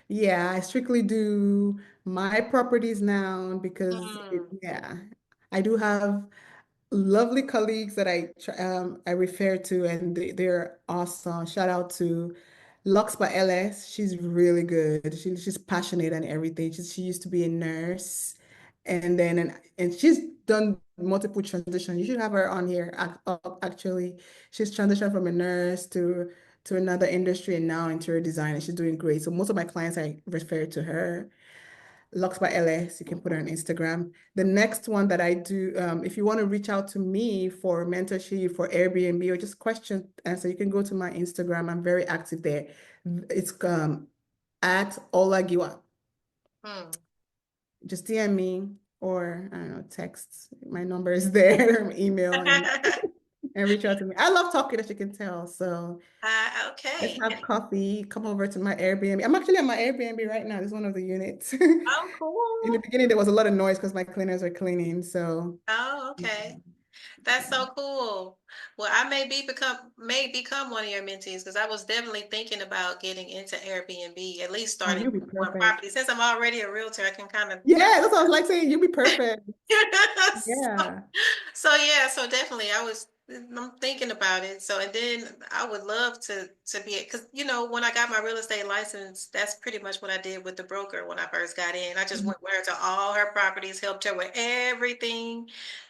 yeah, I strictly do my properties now because Mm. yeah, I do have lovely colleagues that I refer to, and they're awesome. Shout out to Lux by LS. She's really good. She's passionate and everything. She used to be a nurse, and she's done multiple transitions. You should have her on here. Actually, she's transitioned from a nurse to another industry and now interior design, and she's doing great. So most of my clients I refer to her. Lux by LS. You can put her on Instagram. The next one that I do, if you want to reach out to me for mentorship, for Airbnb, or just question answer, you can go to my Instagram. I'm very active there. It's at Ola Giwa. Mm. Just DM me or I don't know, text. My number is there, email, and reach out to me. I love talking, as you can tell. So let's Okay. have coffee. Come over to my Airbnb. I'm actually at my Airbnb right now. This is one of the units. Oh, In the cool. beginning, there was a lot of noise because my cleaners are cleaning. So, Oh, okay. That's yeah. so cool. Well, I may become one of your mentees because I was definitely thinking about getting into Airbnb, at least Oh, starting you'll be with one perfect. property. Since I'm already a realtor, I can kind of Yeah, that's what I was like saying. You'll be perfect. so, Yeah. so yeah, so definitely I'm thinking about it. So and then I would love to be because when I got my real estate license, that's pretty much what I did with the broker when I first got in. I just Mhm. went with her to all her properties, helped her with everything,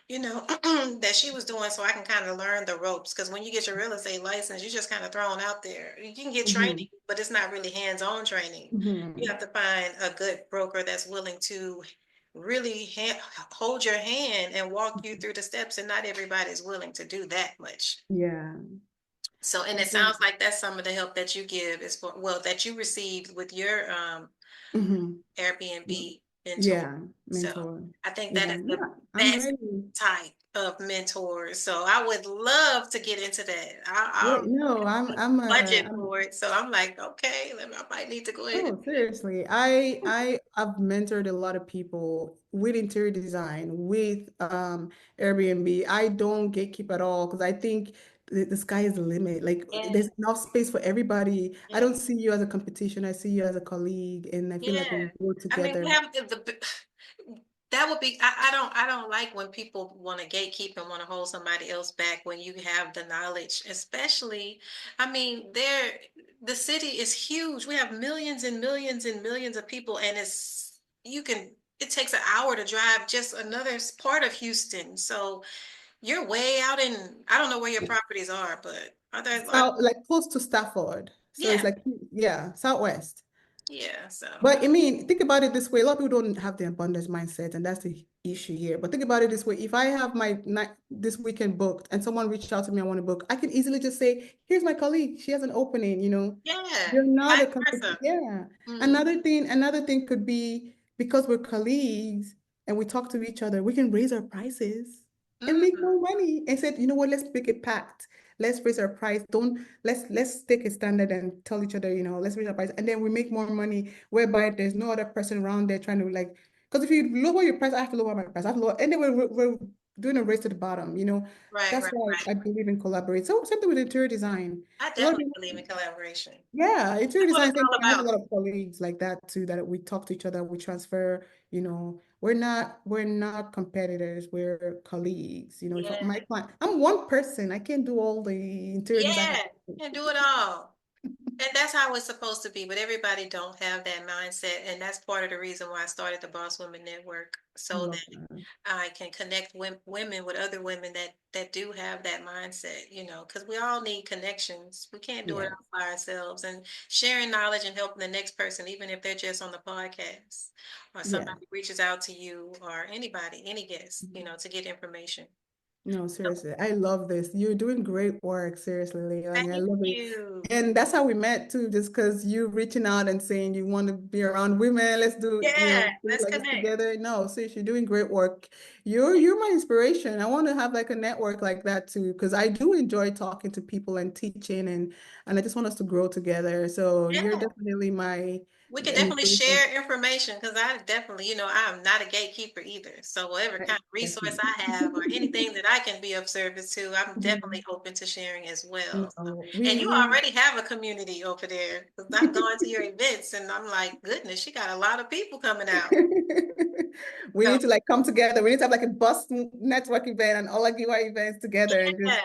that she was doing so I can kind of learn the ropes. Because when you get your real estate license, you're just kind of thrown out there. You can get training, Mhm. but it's not really hands-on training. You Mhm. have to find a good broker that's willing to really hold your hand and walk you through the steps, and not everybody's willing to do that much. Yeah. So, and I it think. sounds like that's some of the help that you give is for, well, that you received with your Mhm. Airbnb mentor. Yeah, So mentor. I think that Yeah, is the yeah, I'm best ready. type of mentors. So I would love to get into that. Yeah, I'll no, budget for it. So I'm like, okay, I might need to go ahead and oh, seriously. I have mentored a lot of people with interior design, with Airbnb. I don't gatekeep at all because I think the sky is the limit. Like yeah, there's enough space for everybody. I yeah, don't see you as a competition. I see you as a colleague, and I feel like yeah. when we work I mean, we together. have that would be I don't like when people want to gatekeep and want to hold somebody else back when you have the knowledge, especially I mean the city is huge. We have millions and millions and millions of people, and it takes an hour to drive just another part of Houston. So you're way out in, I don't know where your properties are, but are there South, like close to Stafford. So it's yeah. like, yeah, Southwest. Yeah, so But I mean, think about it this way. A lot of people don't have the abundance mindset, and that's the issue here. But think about it this way. If I have my night this weekend booked and someone reached out to me, I want to book, I can easily just say, here's my colleague. She has an opening, you know. yeah, You're not vice a competition. versa. Yeah. Mm, Another thing could be because we're colleagues and we talk to each other, we can raise our prices and make mm, more money. And said, you know what, let's make a pact. Let's raise our price. Don't let's take a standard and tell each other, you know, let's raise our price. And then we make more money whereby there's no other person around there trying to like, because if you lower your price, I have to lower my price. I have to lower, and then we're doing a race to the bottom, you know. right, That's right, why right. I believe in collaborate. So something with interior design. I A lot of definitely people, believe in collaboration. yeah, interior That's what design, it's same all thing. I have a about. lot of colleagues like that too, that we talk to each other, we transfer, you know, we're not competitors, we're colleagues. You know, if Yeah, my client, I'm one person, I can't do all the interior design. yeah, and do it all. And that's how it's supposed to be, but everybody don't have that mindset, and that's part of the reason why I started the Boss Women Network, I so love that that. I can connect women with other women that do have that mindset, because we all need connections. We can't do it Yeah, all by ourselves, and sharing knowledge and helping the next person, even if they're just on the podcast or yeah. somebody reaches out to you or anybody, any guest, to get information. No, So, seriously, I love this. You're doing great work, seriously, thank Leilani. I love it. you. And that's how we met too, just because you reaching out and saying you want to be around women, let's do, you Yeah, know, things let's like this connect. together. No, seriously, you're doing great work. You're my inspiration. I want to have like a network like that too, because I do enjoy talking to people and teaching and I just want us to grow together. So you're Yeah. definitely my We could an definitely inspiration. share information because I definitely, I'm not a gatekeeper either. So whatever kind of resource Definitely. I have or anything that I can be of service to, I'm definitely Mhm. open to sharing as well. So, No, and you we already have a community over there. 'Cause I've gone to your events and I'm like, goodness, she got a lot of people coming out. we So need to like come together. We need to have like a bus network event and Ola Giwa events together and just yeah,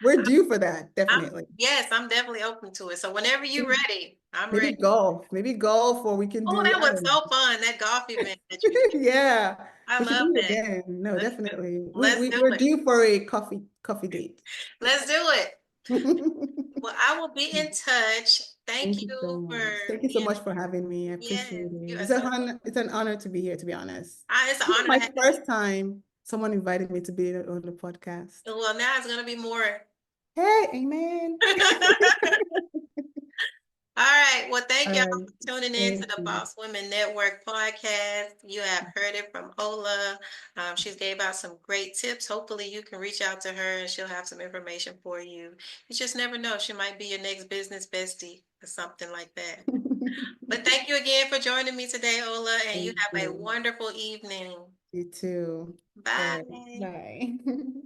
we're due for that, I'm definitely. yes, I'm definitely open to it. So whenever you're ready, I'm Maybe ready. golf. Maybe golf or we can Oh, do, that I was don't so fun, that golf event that you know. did. Yeah. I We should love do it that. again. No, Let's do, definitely. let's do We're it. due for a coffee date. Let's do it. Well, I will be in touch. Thank Thank you so you for, much. Thank you so much for having me. I appreciate yes, you it. are so, It's an honor to be here, to be honest. it's an This is honor to my have you. first time someone invited me to be on the podcast. Well, now it's going to be more. Hey, amen. All right. Well, thank All y'all right. for tuning in to Thank the you. Boss Women Network podcast. You have heard it from Ola. She's gave out some great tips. Hopefully, you can reach out to her and she'll have some information for you. You just never know. She might be your next business bestie or something like that. But thank you again for joining me today, Ola, and you Thank have a you. wonderful evening. You too. All right. Bye. Bye.